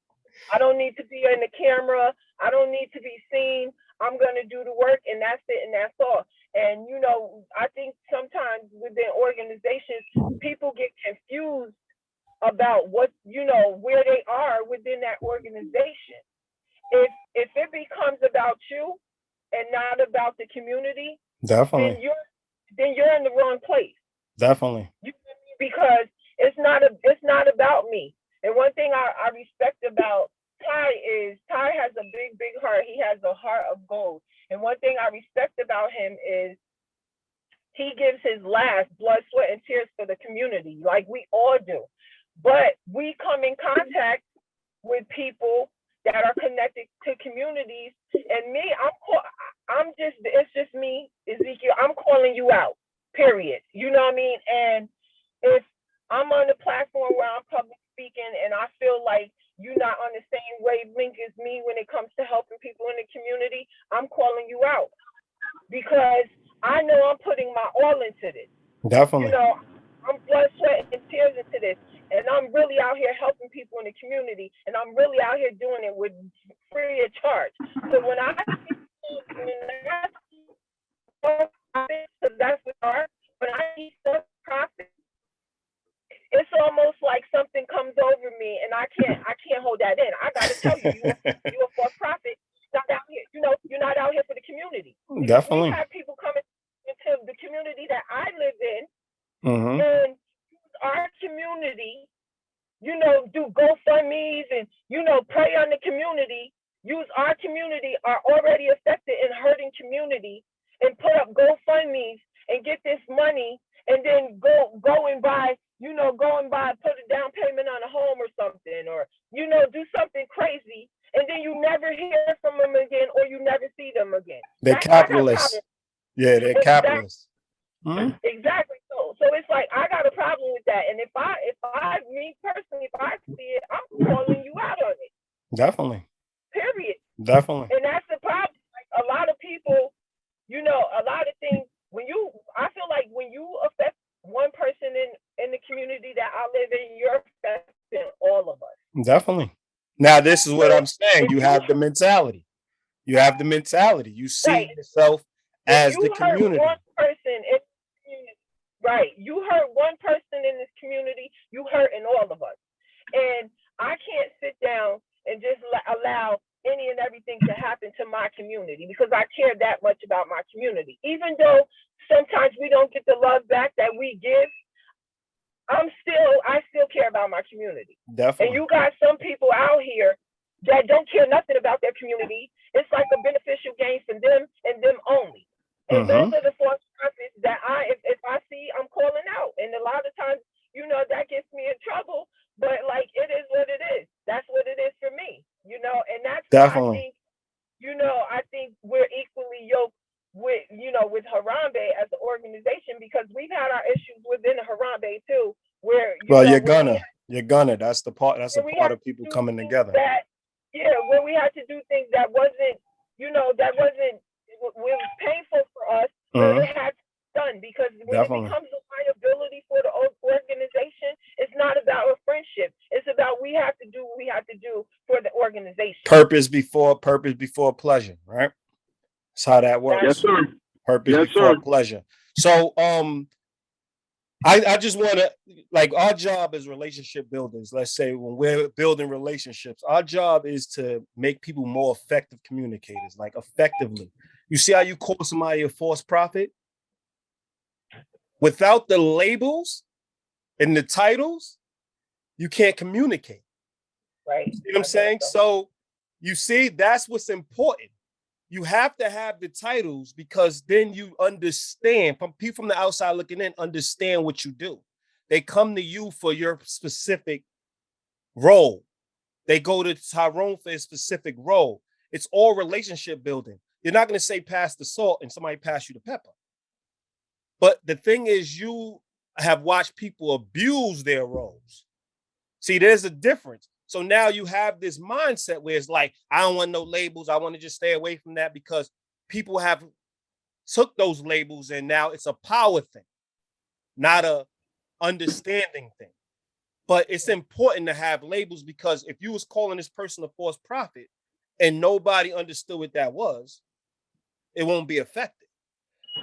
I don't need to be in the camera. I don't need to be seen. I'm going to do the work and that's it and that's all. And, you know, I think sometimes within organizations, people get confused about what, you know, where they are within that organization. If it becomes about you and not about the community, Definitely. then you're in the wrong place. Definitely. Because it's not about me. And one thing I respect about Ty is Ty has a big heart. He has a heart of gold. And one thing I respect about him is he gives his last blood, sweat, and tears for the community, like we all do. But we come in contact with people that are connected to communities. And me, it's just me, Ezekiel. I'm calling you out, period. You know what I mean? And if I'm on a platform where I'm public speaking and I feel like you're not on the same wavelength as me when it comes to helping people in the community, I'm calling you out because I know I'm putting my all into this. Definitely. You know, I'm blood, sweat, and tears into this. And I'm really out here helping people in the community. And I'm really out here doing it with free of charge. So when I so that's what art. When I see stuff profit, it's almost like something comes over me and I can't hold that in. I gotta tell you, you're for profit. Not out here, you know, you're not out here for the community. Definitely. We have people coming into the community that I live in Mm-hmm. and our community, you know, do GoFundMes and, you know, pray on the community, use our community, our already affected and hurting community, and put up GoFundMes and get this money and then go and buy, put a down payment on a home or something, or, you know, do something crazy. And then you never hear from them again or you never see them again. They're capitalists. Yeah, they're capitalists. Mm-hmm. Exactly. So it's like I got a problem with that. And if I me personally, if I see it, I'm calling you out on it. Definitely. Period. Definitely. And that's the problem. Like a lot of people, you know, a lot of things I feel like when you affect one person in the community that I live in, you're affecting all of us. Definitely. Now, this is what I'm saying. You have the mentality. You have the mentality. You see yourself as the community. One person in the community, right. You hurt one person in this community, you hurting all of us. And I can't sit down and just allow any and everything to happen to my community because I care that much about my community. Even though sometimes we don't get the love back that we give, I still care about my community. Definitely. And you got some people out here that don't care nothing about their community. It's like a beneficial gain for them and them only. And those are the false prophets that if I see, I'm calling out. And a lot of times, you know, that gets me in trouble. But like, it is what it is. That's what it is for me, you know. And that's definitely. I think we're equally yoked with Harambee as an organization because we've had our issues within Harambee too. Where you're gonna. That's the part. That's a part of people coming together. when we had to do things that wasn't, it was painful for us, but it had to be done, because when it becomes a liability for the organization, it's not about a friendship. It's about we have to do what we have to do for the organization. Purpose before pleasure, right? That's how that works. Yes, sir. Purpose before pleasure. So I just want to, like, our job as relationship builders, let's say when we're building relationships, our job is to make people more effective communicators, like effectively. You see how you call somebody a false prophet? Without the labels and the titles, you can't communicate. Right. You see what I'm saying? So you see, that's what's important. You have to have the titles, because then you understand, from people from the outside looking in, understand what you do. They come to you for your specific role. They go to Tyrone for a specific role. It's all relationship building. You're not going to say pass the salt and somebody pass you the pepper. But the thing is, you have watched people abuse their roles. See, there's a difference. So now you have this mindset where it's like, I don't want no labels. I want to just stay away from that, because people have took those labels and now it's a power thing, not a understanding thing. But it's important to have labels, because if you was calling this person a false prophet and nobody understood what that was, it won't be effective.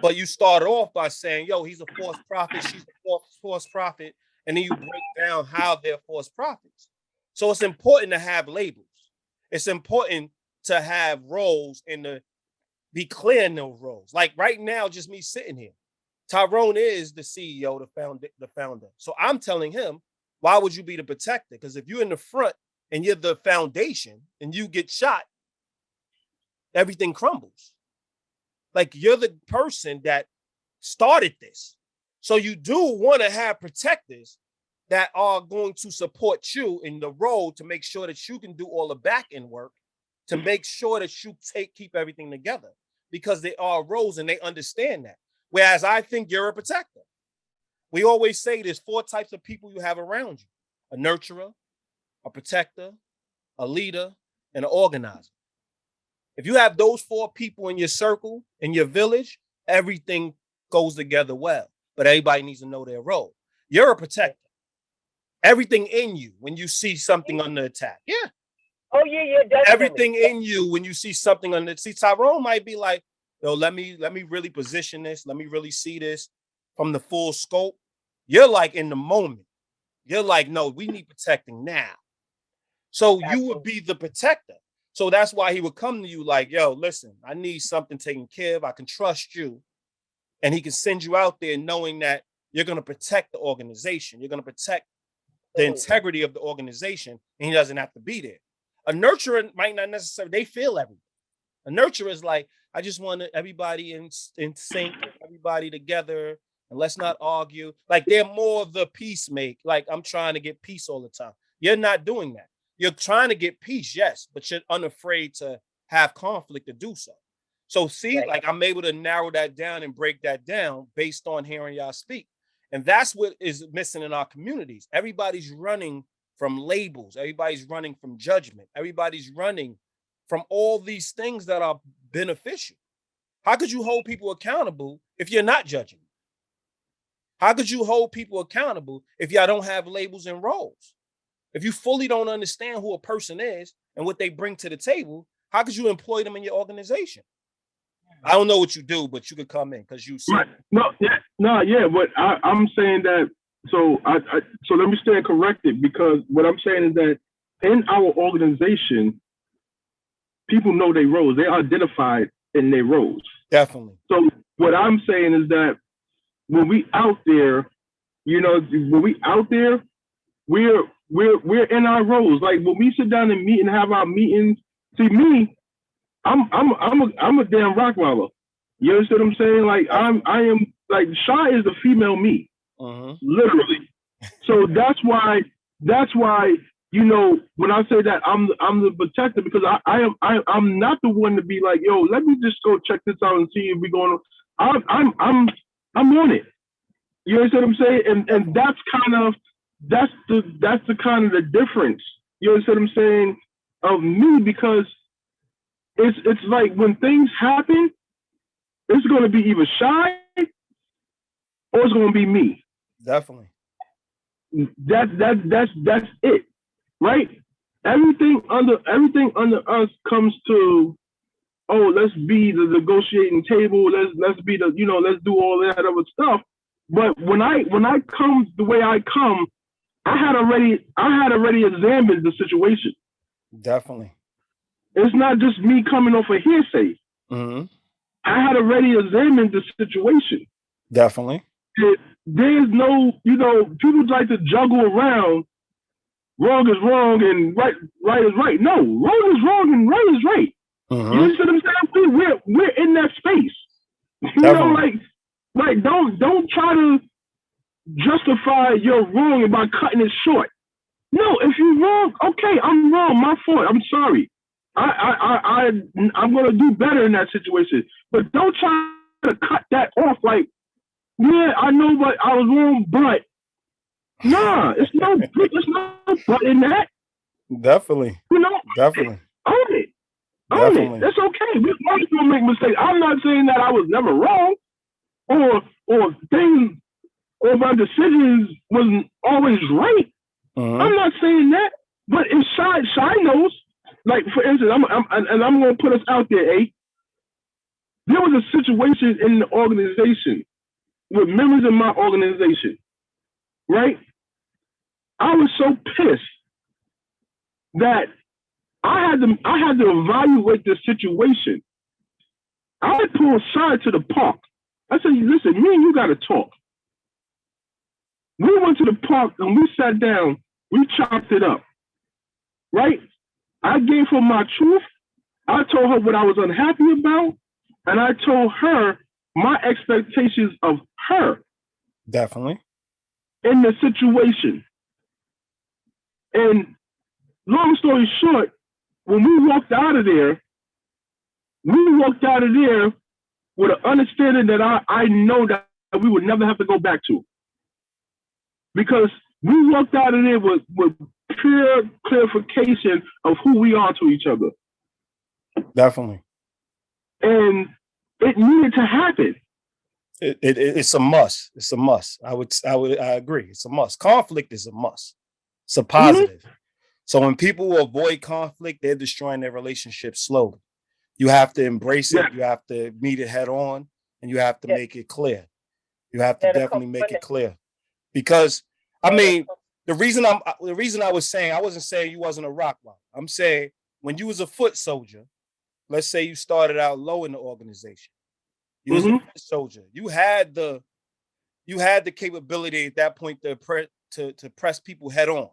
But you started off by saying, yo, he's a false prophet, she's a false prophet, and then you break down how they're false prophets. So it's important to have labels. It's important to have roles and to be clear in those roles. Like right now, just me sitting here. Tyrone is the CEO, the founder. So I'm telling him, why would you be the protector? Because if you're in the front and you're the foundation and you get shot, everything crumbles. Like, you're the person that started this. So you do want to have protectors that are going to support you in the role to make sure that you can do all the back end work, to make sure that you keep everything together, because they are roles and they understand that. Whereas I think you're a protector. We always say there's 4 types of people you have around you: a nurturer, a protector, a leader, and an organizer. If you have those 4 people in your circle, in your village, everything goes together well. But everybody needs to know their role. You're a protector. Everything in you, when you see something under attack. Yeah. Oh, yeah, definitely. Everything in you, when you see something under, see, Tyrone might be like, yo, let me really position this. Let me really see this from the full scope. You're like in the moment. You're like, no, we need protecting now. So you would be the protector. So that's why he would come to you like, yo, listen, I need something taken care of. I can trust you. And he can send you out there knowing that you're going to protect the organization. You're going to protect the integrity of the organization, and he doesn't have to be there. A nurturer might not necessarily, they feel everything. A nurturer is like, I just want everybody in sync, everybody together, and let's not argue. Like, they're more of the peacemaker. Like, I'm trying to get peace all the time. You're not doing that. You're trying to get peace, yes, but you're unafraid to have conflict to do so. So see, right. Like, I'm able to narrow that down and break that down based on hearing y'all speak. And that's what is missing in our communities. Everybody's running from labels. Everybody's running from judgment. Everybody's running from all these things that are beneficial. How could you hold people accountable if you're not judging? How could you hold people accountable if y'all don't have labels and roles? If you fully don't understand who a person is and what they bring to the table, how could you employ them in your organization? I don't know what you do, but you could come in because you see. Right. But I'm saying that. So so let me stand corrected, because what I'm saying is that in our organization, people know their roles. They're identified in their roles. Definitely. So what I'm saying is that when we out there, we're in our roles. Like, when we sit down and meet and have our meetings, see me, I'm a damn Rottweiler. You understand what I'm saying? Like, I am like, Shy is the female me, literally. So that's why when I say that I'm the protector, because I'm not the one to be like, yo, let me just go check this out and see if we're going. I'm on it. You understand what I'm saying? And that's the kind of the difference. You understand what I'm saying? of me, because it's like when things happen, it's going to be either Shy or it's going to be me. Definitely. That's it, right? Everything under us comes to, oh, let's be the negotiating table. Let's be the, let's do all that other stuff. But when I come the way I come, I had already examined the situation. Definitely. It's not just me coming off a hearsay. Mm-hmm. I had already examined the situation. Definitely. There's no, people like to juggle around. Wrong is wrong and right is right. No, wrong is wrong and right is right. Mm-hmm. You see what I'm saying? We're in that space. Like don't try to justify your wrong by cutting it short. No, if you're wrong, okay, I'm wrong. My fault. I'm sorry. I'm gonna do better in that situation. But don't try to cut that off. Like, yeah, I know, but I was wrong. But nah, it's no but in that. Definitely. Definitely. Own it. It's okay. We all still make mistakes. I'm not saying that I was never wrong, or things, or my decisions wasn't always right. Mm-hmm. I'm not saying that, but if Shy knows, like for instance, I'm going to put us out there, eh? There was a situation in the organization with members of my organization, right? I was so pissed that I had to evaluate the situation. I pulled Shy to the park. I said, listen, me and you got to talk. We went to the park and we sat down. We chopped it up, right? I gave her my truth. I told her what I was unhappy about, and I told her my expectations of her. Definitely. In the situation. And long story short, when we walked out of there with an understanding that I know that we would never have to go back to. Because we walked out of there with clear clarification of who we are to each other. Definitely. And it needed to happen. It's a must. It's a must. I agree. It's a must. Conflict is a must. It's a positive. Mm-hmm. So when people avoid conflict, they're destroying their relationship slowly. You have to embrace it. You have to meet it head on, and you have to make it clear. You have to definitely make it clear. Because I mean, the reason I was saying, I wasn't saying you wasn't a rock wall. I'm saying when you was a foot soldier, let's say you started out low in the organization. You was a foot soldier. You had the capability at that point to press people head on,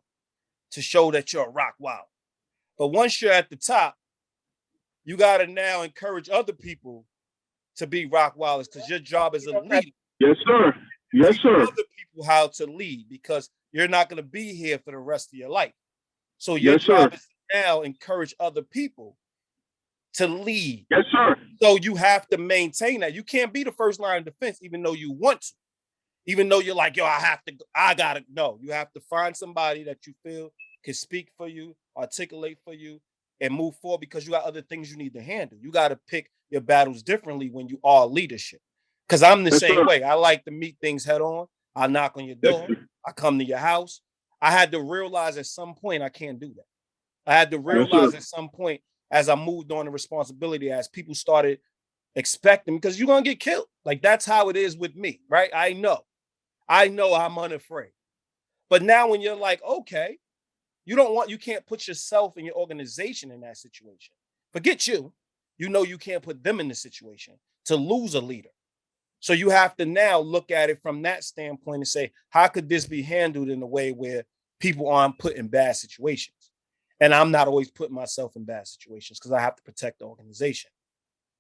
to show that you're a rock wall. But once you're at the top, you got to now encourage other people to be rock wallers, because your job as a leader. Yes, sir. Yes, sir. Other people how to lead, because you're not going to be here for the rest of your life. So your job is to now encourage other people to lead. Yes, sir. So you have to maintain that. You can't be the first line of defense, even though you want to. Even though you're like, yo, I gotta. No, you have to find somebody that you feel can speak for you, articulate for you, and move forward, because you got other things you need to handle. You got to pick your battles differently when you are leadership. Because I'm the same way. I like to meet things head on. I knock on your door. I come to your house. I had to realize at some point I can't do that. I had to realize at some point, as I moved on the responsibility, as people started expecting, because you're going to get killed. Like, that's how it is with me, right? I know I'm unafraid. But now when you're like, okay, you can't put yourself and your organization in that situation. Forget you. You know you can't put them in the situation to lose a leader. So you have to now look at it from that standpoint and say, how could this be handled in a way where people aren't put in bad situations? And I'm not always putting myself in bad situations because I have to protect the organization.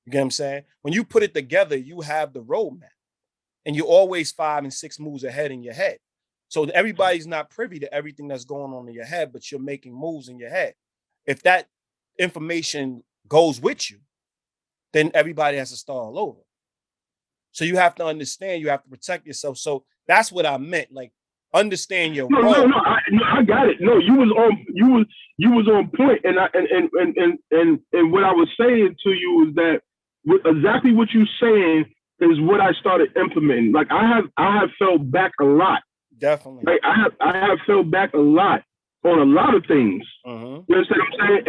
You get what I'm saying? When you put it together, you have the roadmap, and you're always 5 and 6 moves ahead in your head. So everybody's not privy to everything that's going on in your head, but you're making moves in your head. If that information goes with you, then everybody has to start all over. So you have to understand, you have to protect yourself. So that's what I meant. Like, understand your no, role. I got it. No, you was on point, and what I was saying to you was that exactly what you're saying is what I started implementing. Like I have fell back a lot. Definitely. Like I have fell back a lot on a lot of things. Mm-hmm. You understand what I'm saying?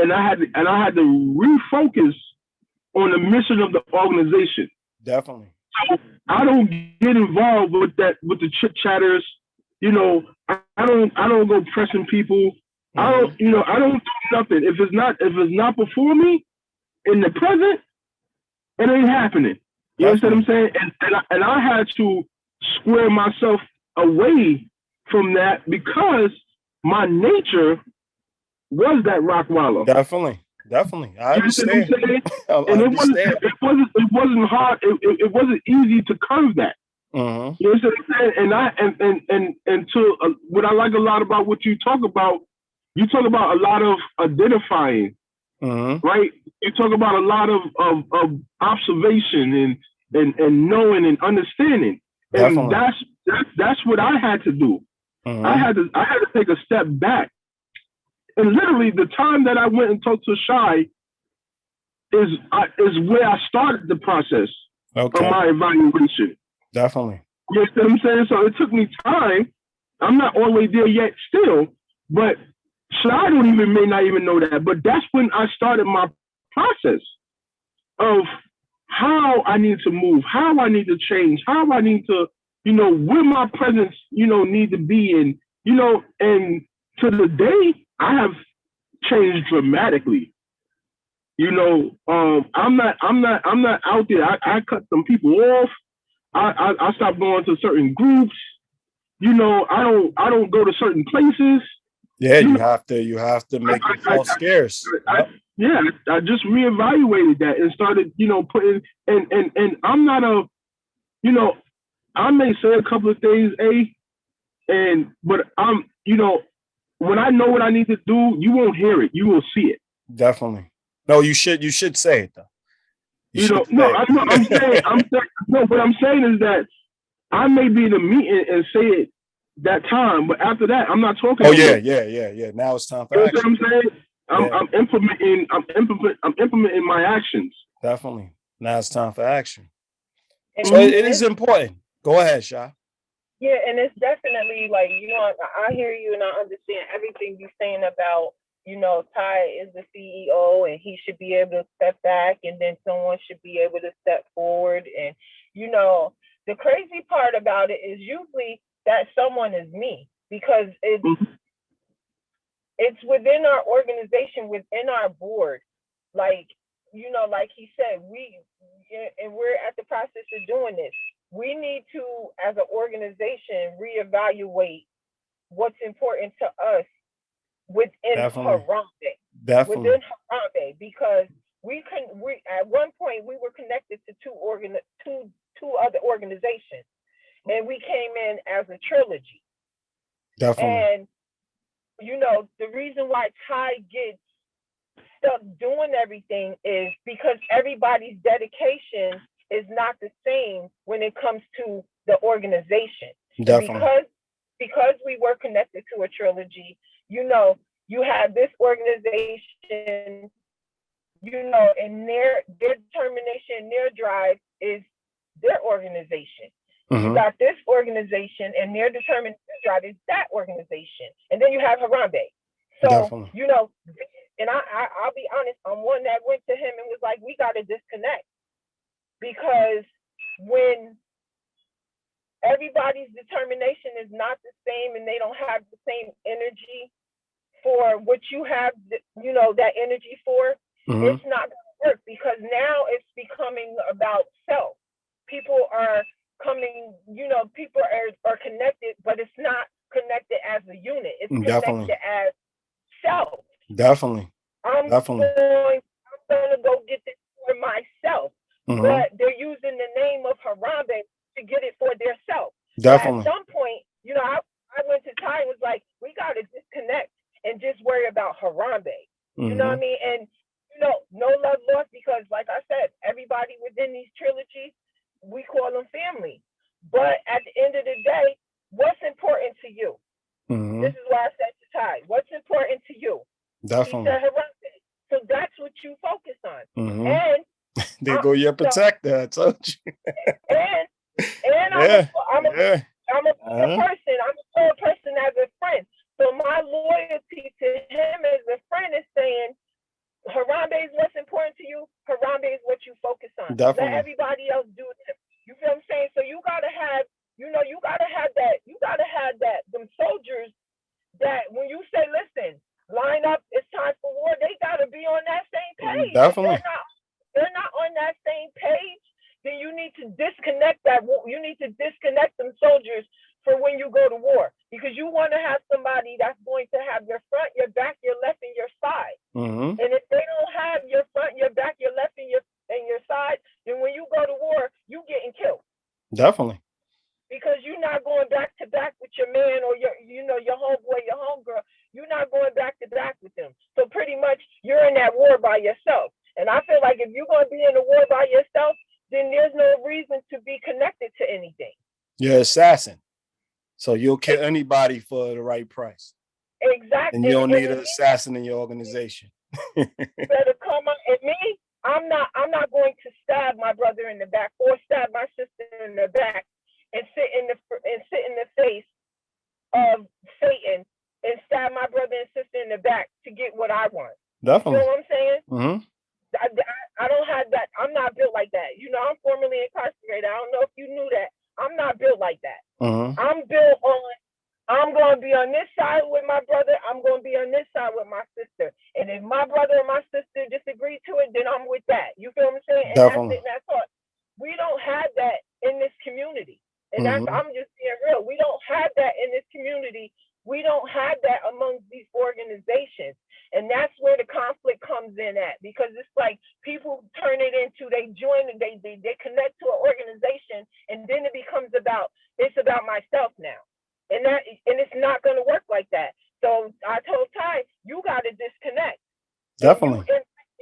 And I had to refocus on the mission of the organization. Definitely. So I don't get involved with the chit chatters. You know, I don't go pressing people. Mm-hmm. I don't do nothing. If it's not before me in the present, it ain't happening. You understand what I'm saying? And I had to square myself away from that because my nature was that Rockwaller. Definitely. I understand. And it wasn't hard. It wasn't easy to curve that. Mm-hmm. You know what I'm saying? And to what I like a lot about what you talk about a lot of identifying, mm-hmm. right? You talk about a lot of observation and knowing and understanding. Definitely. And that's what I had to do. Mm-hmm. I had to take a step back. And literally the time that I went and talked to Shy is where I started the process of my evaluation. Definitely. You know what I'm saying? So it took me time. I'm not all the way there yet still, but Shy may not even know that. But that's when I started my process of how I need to move, how I need to change, how I need to, where my presence, need to be in, and to the day I have changed dramatically. I'm not out there. I cut some people off. I stopped going to certain groups. I don't go to certain places. Yeah, you have to make yourself scarce. I just reevaluated that and started, putting and I'm not I may say a couple of things, but I'm, when I know what I need to do, you won't hear it. You will see it. Definitely. No, you should say it though. I'm saying, what I'm saying is that I may be in a meeting and say it that time, but after that, I'm not talking. Oh yeah. Now it's time for action. What I'm saying? I'm implementing my actions. Definitely. Now it's time for action. So it is important. Go ahead, Sha. Yeah, and it's definitely like, I hear you and I understand everything you're saying about, Ty is the CEO and he should be able to step back and then someone should be able to step forward. And, the crazy part about it is usually that someone is me because it's within our organization, within our board. Like, like he said, we're at the process of doing this. We need to, as an organization, reevaluate what's important to us within Harambee. Within Harambee, because we at one point we were connected to two other organizations, and we came in as a trilogy. Definitely. And the reason why Ty gets stuck doing everything is because everybody's dedication is not the same when it comes to the organization. Definitely. Because we were connected to a trilogy, you have this organization, and their determination, their drive is their organization. Mm-hmm. You got this organization and their determined drive is that organization. And then you have Harambee. So, definitely. And I'll be honest, I'm one that went to him and was like, we got to disconnect. Because when everybody's determination is not the same and they don't have the same energy for what you have, that energy for, it's not going to work, because now it's becoming about self. People are coming, people are connected, but it's not connected as a unit. It's connected as self. Definitely. I'm going to go get this for myself. But they're using the name of Harambee to get it for their self. Definitely. So at some point, I went to Ty and was like, we got to disconnect and just worry about Harambee. You know what I mean? And, no love lost, because like I said, everybody within these trilogies, we call them family. But at the end of the day, what's important to you? This is why I said to Ty, what's important to you? Definitely. He said Harambee. So that's what you focus on. And there go your protector, I told you. and I'm a person. I'm a poor person as a friend. So my loyalty to him as a friend is saying, Harambee is what's important to you. Harambee is what you focus on. Definitely. Let everybody else do it. You feel what I'm saying? So you gotta have, you gotta have that. Them soldiers that when you say, listen, line up, it's time for war, they gotta be on that same page. Definitely. If they're not on that same page, then you need to disconnect that. You need to disconnect them soldiers for when you go to war, because you want to have somebody that's going to have your front, your back, your left, and your side. And if they don't have your front, your back, your left, and your side, then when you go to war, you getting killed. Definitely. Because you're not going back to back with your man or your homeboy, your homegirl. You're not going back to back with them. So pretty much you're in that war by yourself. And I feel like if you're going to be in a war by yourself, then there's no reason to be connected to anything. You're an assassin. So you'll kill anybody for the right price. Exactly. And you don't need an assassin in your organization. Better come on. And me, I'm not going to stab my brother in the back or stab my sister in the back and sit in the face of Satan and stab my brother and sister in the back to get what I want. Definitely. You know what I'm saying? I don't have that. I'm not built like that. I'm formerly incarcerated. I don't know if you knew that. I'm not built like that. I'm built on, I'm going to be on this side with my brother. I'm going to be on this side with my sister. And if my brother and my sister disagree to it, then I'm with that. You feel what I'm saying? And Definitely. that's all. We don't have that in this community. And I'm just being real. We don't have that in this community. We don't have that amongst these organizations. And that's where the conflict comes in at, because it's like people turn it into, they join, they connect to an organization, and then it becomes it's about myself now. And it's not going to work like that. So I told Ty, you got to disconnect. Definitely.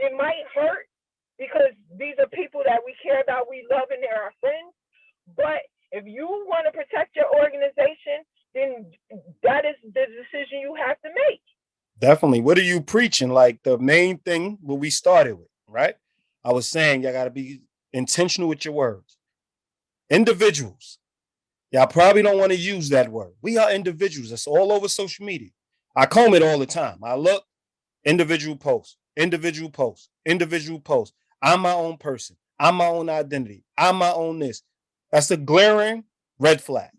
It might hurt because these are people that we care about, we love, and they're our friends. But if you want to protect your organization, then that is the decision you have to make. Definitely. What are you preaching? Like the main thing what we started with, right? I was saying y'all got to be intentional with your words. Individuals. Y'all probably don't want to use that word. We are individuals. That's all over social media. I comb it all the time. I look, individual posts, individual posts, individual posts. I'm my own person. I'm my own identity. I'm my own this. That's a glaring red flag.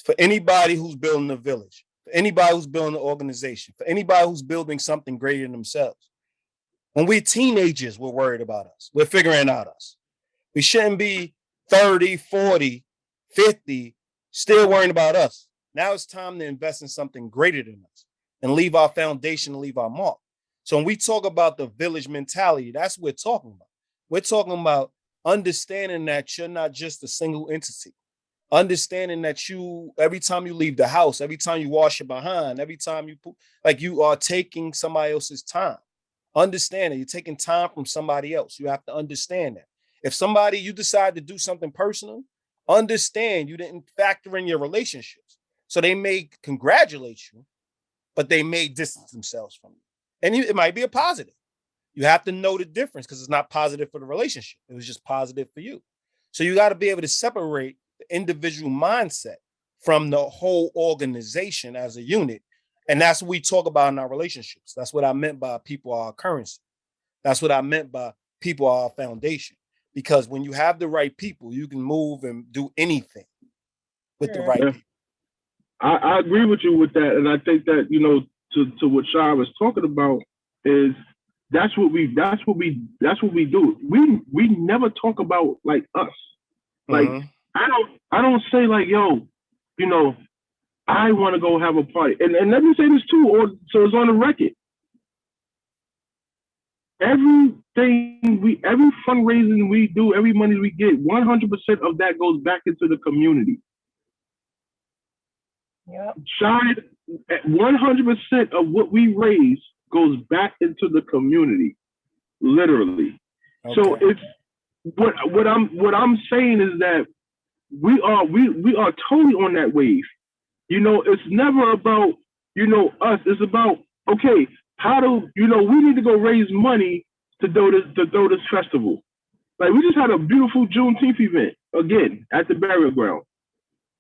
For anybody who's building a village, for anybody who's building an organization, for anybody who's building something greater than themselves. When we're teenagers, we're worried about us. We're figuring out us. We shouldn't be 30, 40, 50, still worrying about us. Now it's time to invest in something greater than us and leave our foundation and leave our mark. So when we talk about the village mentality, that's what we're talking about. We're talking about understanding that you're not just a single entity. Understanding that you, every time you leave the house, every time you wash your behind, every time you poop, like you are taking somebody else's time. Understand that you're taking time from somebody else. You have to understand that. If you decide to do something personal, understand you didn't factor in your relationships. So they may congratulate you, but they may distance themselves from you. And it might be a positive. You have to know the difference because it's not positive for the relationship. It was just positive for you. So you got to be able to separate the individual mindset from the whole organization as a unit. And that's what we talk about in our relationships. That's what I meant by people are our currency. That's what I meant by people are our foundation. Because when you have the right people, you can move and do anything with the right people. I agree with you with that. And I think that, to what Shai was talking about is that's what we do. We never talk about like us. Like I don't say like, yo, I want to go have a party. And let me say this too, so it's on the record. Every fundraising we do, every money we get, 100% of that goes back into the community. Yep. 100% of what we raise goes back into the community, literally. Okay. So it's what I'm saying is that we are totally on that wave. It's never about, us. It's about, okay, how do, we need to go raise money to do this festival. Like, we just had a beautiful Juneteenth event, again, at the burial ground,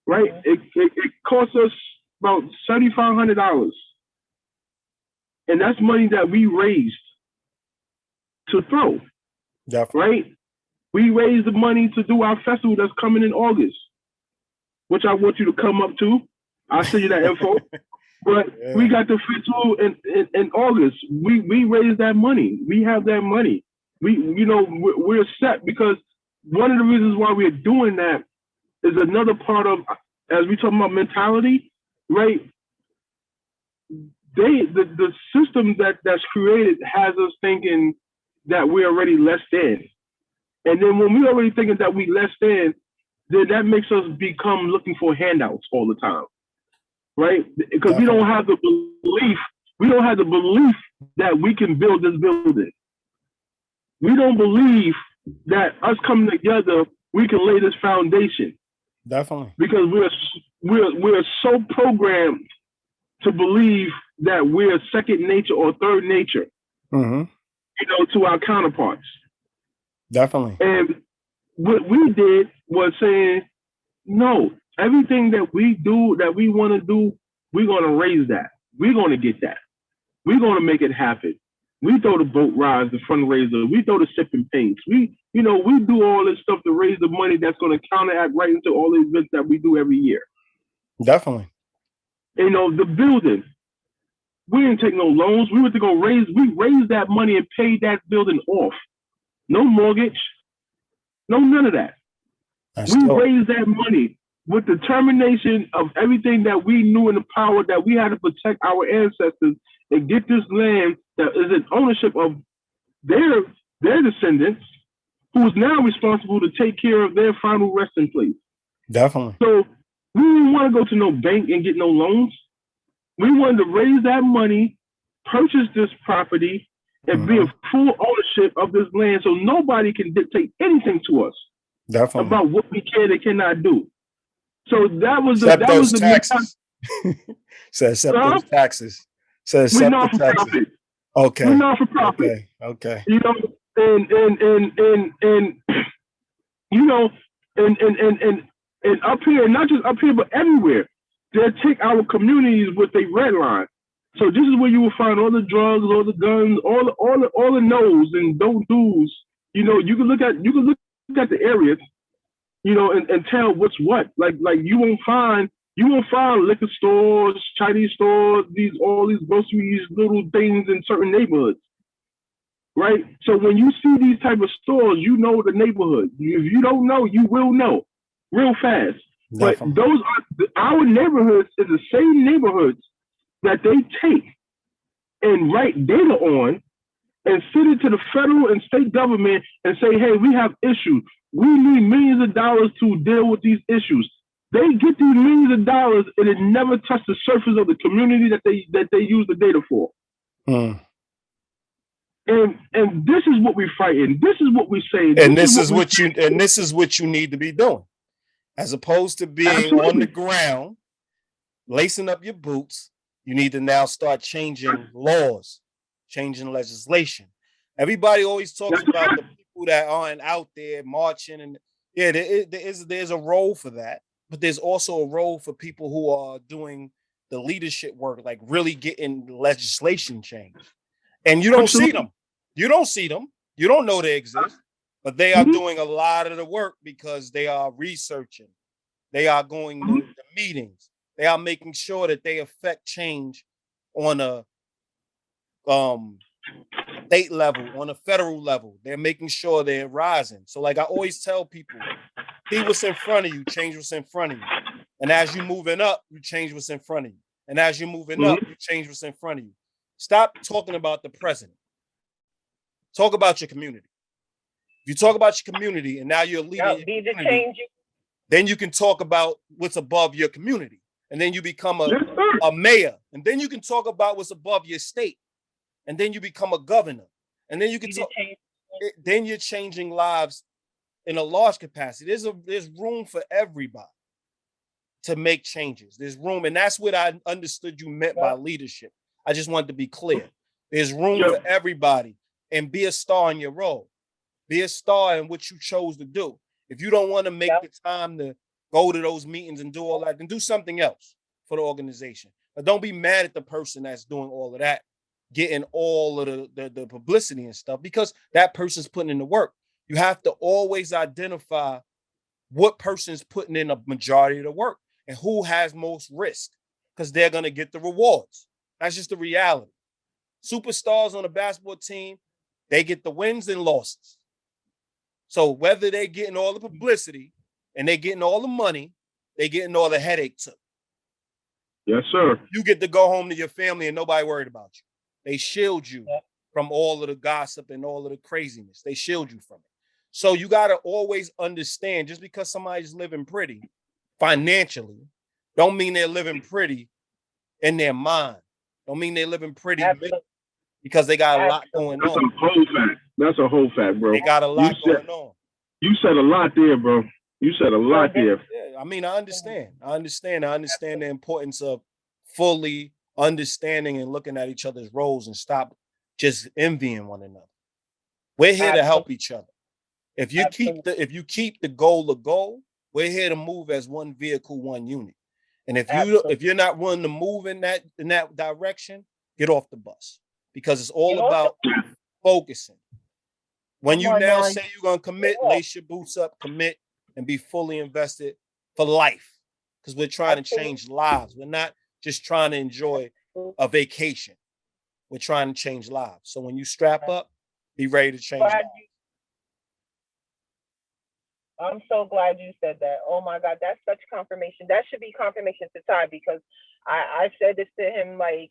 right? Mm-hmm. It cost us about $7,500. And that's money that we raised to throw. Definitely. Right? We raised the money to do our festival that's coming in August, which I want you to come up to. I'll send you that info. But we got the festival in August. We raised that money. We have that money. We're set, because one of the reasons why we're doing that is another part of, as we talk about mentality, right? The system that's created has us thinking that we're already less than. And then when we're already thinking that we less than, then that makes us become looking for handouts all the time, right? Because we don't have the belief that we can build this building. We don't believe that us coming together, we can lay this foundation. Definitely. Because we're so programmed to believe that we're second nature or third nature, to our counterparts. Definitely. And what we did was saying, no, everything that we do, that we want to do, we're going to raise that. We're going to get that. We're going to make it happen. We throw the boat rides, the fundraiser. We throw the sipping paints. We do all this stuff to raise the money that's going to counteract right into all the events that we do every year. Definitely. The building. We didn't take no loans. We went to go raise that money and paid that building off. No mortgage. No, none of that. Raised that money with determination of everything that we knew in the power that we had to protect our ancestors and get this land that is in ownership of their descendants, who is now responsible to take care of their final resting place. Definitely. So we didn't want to go to no bank and get no loans. We wanted to raise that money, purchase this property, and be in full ownership of this land, so nobody can dictate anything to us. Definitely. About what we can and cannot do. So that was those taxes. Says except those taxes. Says we're not for profit. Okay. We're not for profit. Okay. And up here, not just up here, but everywhere, they'll take our communities with a red line. So this is where you will find all the drugs, all the guns, all the no's and don't do's. You can look at the areas, and tell what's what. Like you won't find liquor stores, Chinese stores, all these groceries, little things in certain neighborhoods. Right? So when you see these type of stores, you know the neighborhood. If you don't know, you will know real fast. Definitely. But those are our neighborhoods is the same neighborhoods that they take and write data on and send it to the federal and state government and say, hey, we have issues. We need millions of dollars to deal with these issues. They get these millions of dollars and it never touched the surface of the community that they use the data for. And this is what we're fighting. This is what we say. And this is what you need to be doing, as opposed to being on the ground, lacing up your boots. You need to now start changing laws, changing legislation. Everybody always talks about the people that aren't out there marching, and there's a role for that, but there's also a role for people who are doing the leadership work, like really getting legislation changed. And you don't see them. You don't see them. You don't know they exist, but they are doing a lot of the work because they are researching. They are going to the meetings. They are making sure that they affect change on a state level, on a federal level. They're making sure they're rising. So like I always tell people, see what's in front of you, change what's in front of you. And as you're moving up, you change what's in front of you. And as you're moving up, you change what's in front of you. Stop talking about the president. Talk about your community. If you talk about your community and now you're leading, then you can talk about what's above your community. And then you become a mayor. And then you can talk about what's above your state. And then you become a governor. And then you can talk. Then you're changing lives in a large capacity. There's room for everybody. to make changes. There's room, and that's what I understood you meant by leadership. I just wanted to be clear. There's room for everybody, and be a star in your role. Be a star in what you chose to do. If you don't want to make the time to go to those meetings and do all that, then do something else for the organization. But don't be mad at the person that's doing all of that, getting all of the publicity and stuff, because that person's putting in the work. You have to always identify what person's putting in a majority of the work and who has most risk, because they're going to get the rewards. That's just the reality. Superstars on a basketball team, they get the wins and losses. So whether they're getting all the publicity and they're getting all the money, they're getting all the headache too. Yes, sir. You get to go home to your family and nobody worried about you. They shield you from all of the gossip and all of the craziness. They shield you from it. So you got to always understand, just because somebody's living pretty financially, don't mean they're living pretty in their mind. Don't mean they're living pretty because they got a lot going on. That's a whole fact. That's a whole fact, bro. They got a lot going on. You said a lot there, bro. You said a lot there. Yeah, I mean, I understand the importance of fully understanding and looking at each other's roles and stop just envying one another. We're here to help each other. If you keep the goal a goal, we're here to move as one vehicle, one unit. And if you're not willing to move in that direction, get off the bus, because it's all about focusing. When you now say you're gonna commit, lace your boots up, commit, and be fully invested for life, because we're trying to change lives. We're not just trying to enjoy a vacation. We're trying to change lives. So when you strap up, be ready to change lives. I'm so glad you said that. Oh my God, that's such confirmation. That should be confirmation to Ty, because I said this to him, like,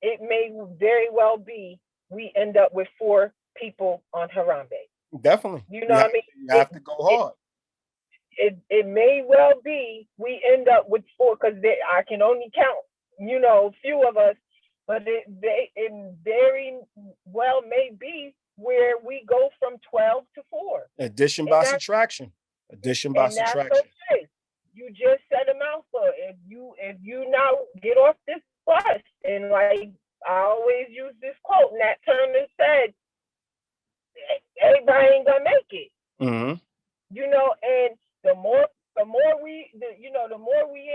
it may very well be we end up with 4 people on Harambee. Definitely. You know what I mean? You have to go hard. It may well be we end up with 4, because I can only count, a few of us, but it very well may be where we go from 12 to 4. Addition by subtraction. Addition by subtraction. Okay. You just said a mouthful. If you now get off this bus, and like I always use this quote, Nat Turner said, everybody ain't gonna make it. Mm-hmm. And the more we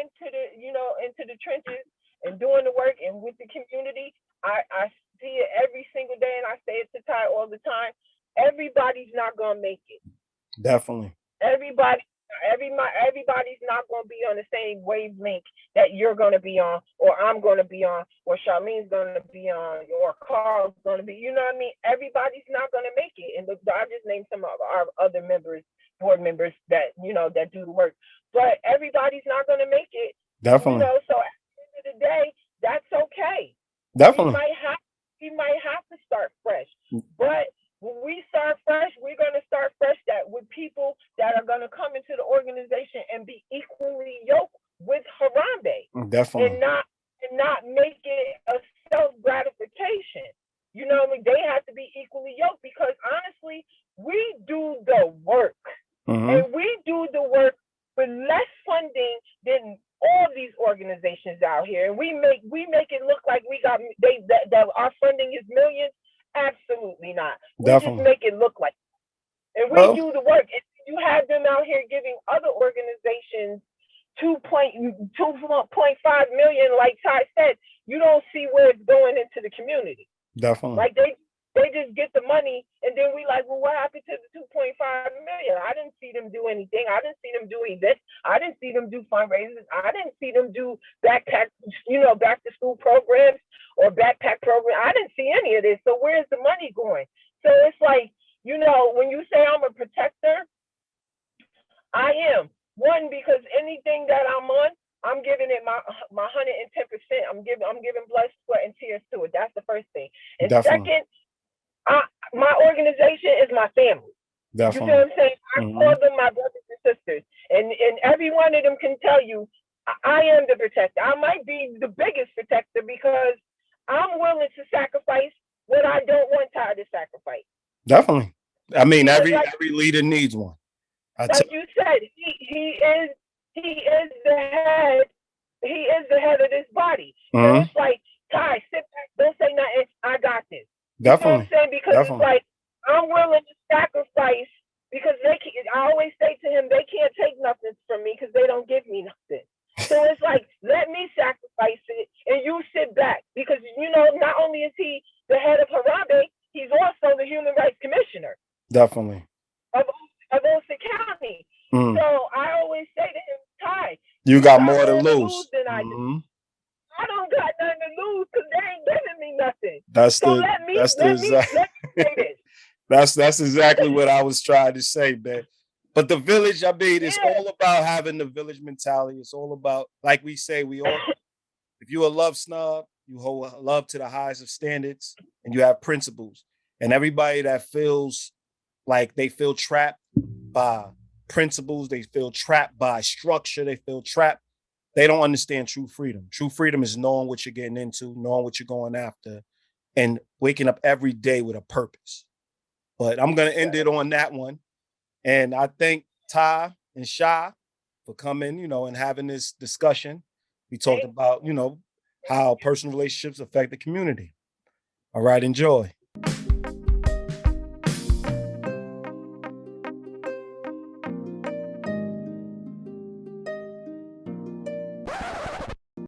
into the trenches and doing the work and with the community, I see it every single day, and I say it to Ty all the time. Everybody's not gonna make it. Definitely. Everybody's not gonna be on the same wavelength that you're gonna be on, or I'm gonna be on, or Charlene's gonna be on, or Carl's gonna be. You know what I mean? Everybody's not gonna make it. And I just named some of our other members, board members that that do the work. But everybody's not gonna make it. Definitely. So at the end of the day, that's okay. Definitely. We might have to start fresh, but when we start fresh, we're going to start fresh with people that are going to come into the organization and be equally yoked with Harambee. Definitely. And not make it a self-gratification. You know what I mean? They have to be equally yoked, because honestly, we do the work. Mm-hmm. And we do the work with less funding than all these organizations out here, and we make it look like that our funding is millions. Absolutely not. We Definitely. Just make it look like it. And we do the work. And you have them out here giving other organizations 2.5 million, like Ty said. You don't see where it's going into the community. Definitely. Like they just get the money, and then we like, well, what happened to the 2.5 million? I didn't see them do anything. I didn't see them do events. I didn't see them do fundraisers. I didn't see them do back to school programs or backpack program. I didn't see any of this. So where's the money going? So it's like, when you say I'm a protector, I am. One, because anything that I'm on, I'm giving it my 110%. I'm giving blood, sweat, and tears to it. That's the first thing. And Definitely. Second, my organization is my family. Definitely. You know what I'm saying? I call them my brothers and sisters, and every one of them can tell you I am the protector. I might be the biggest protector because I'm willing to sacrifice what I don't want Ty to sacrifice. Definitely. I mean, every leader needs one. Like you said, he is the head. He is the head of this body. So it's like, Ty, sit back, don't say nothing. I got this. Definitely. You know what I'm saying? Because it's like, I'm willing to sacrifice, because I always say to him, they can't take nothing from me because they don't give me nothing. So it's like, let me sacrifice it and you sit back, because, not only is he the head of Harambee, he's also the Human Rights Commissioner. Definitely. Of Ulster County. So I always say to him, Ty, you got more to lose. Than I do. I don't got nothing to lose because they ain't giving me nothing. Let me say this. That's exactly what I was trying to say, man. But the village, I mean, it's all about having the village mentality. It's all about, like we say, if you're a love snob, you hold love to the highest of standards, and you have principles. And everybody that feels like they feel trapped by principles, they feel trapped by structure, they feel trapped, they don't understand true freedom. True freedom is knowing what you're getting into, knowing what you're going after, and waking up every day with a purpose. But I'm going to end it on that one. And I thank Ty and Sha for coming, and having this discussion. We talked about, how personal relationships affect the community. All right, enjoy.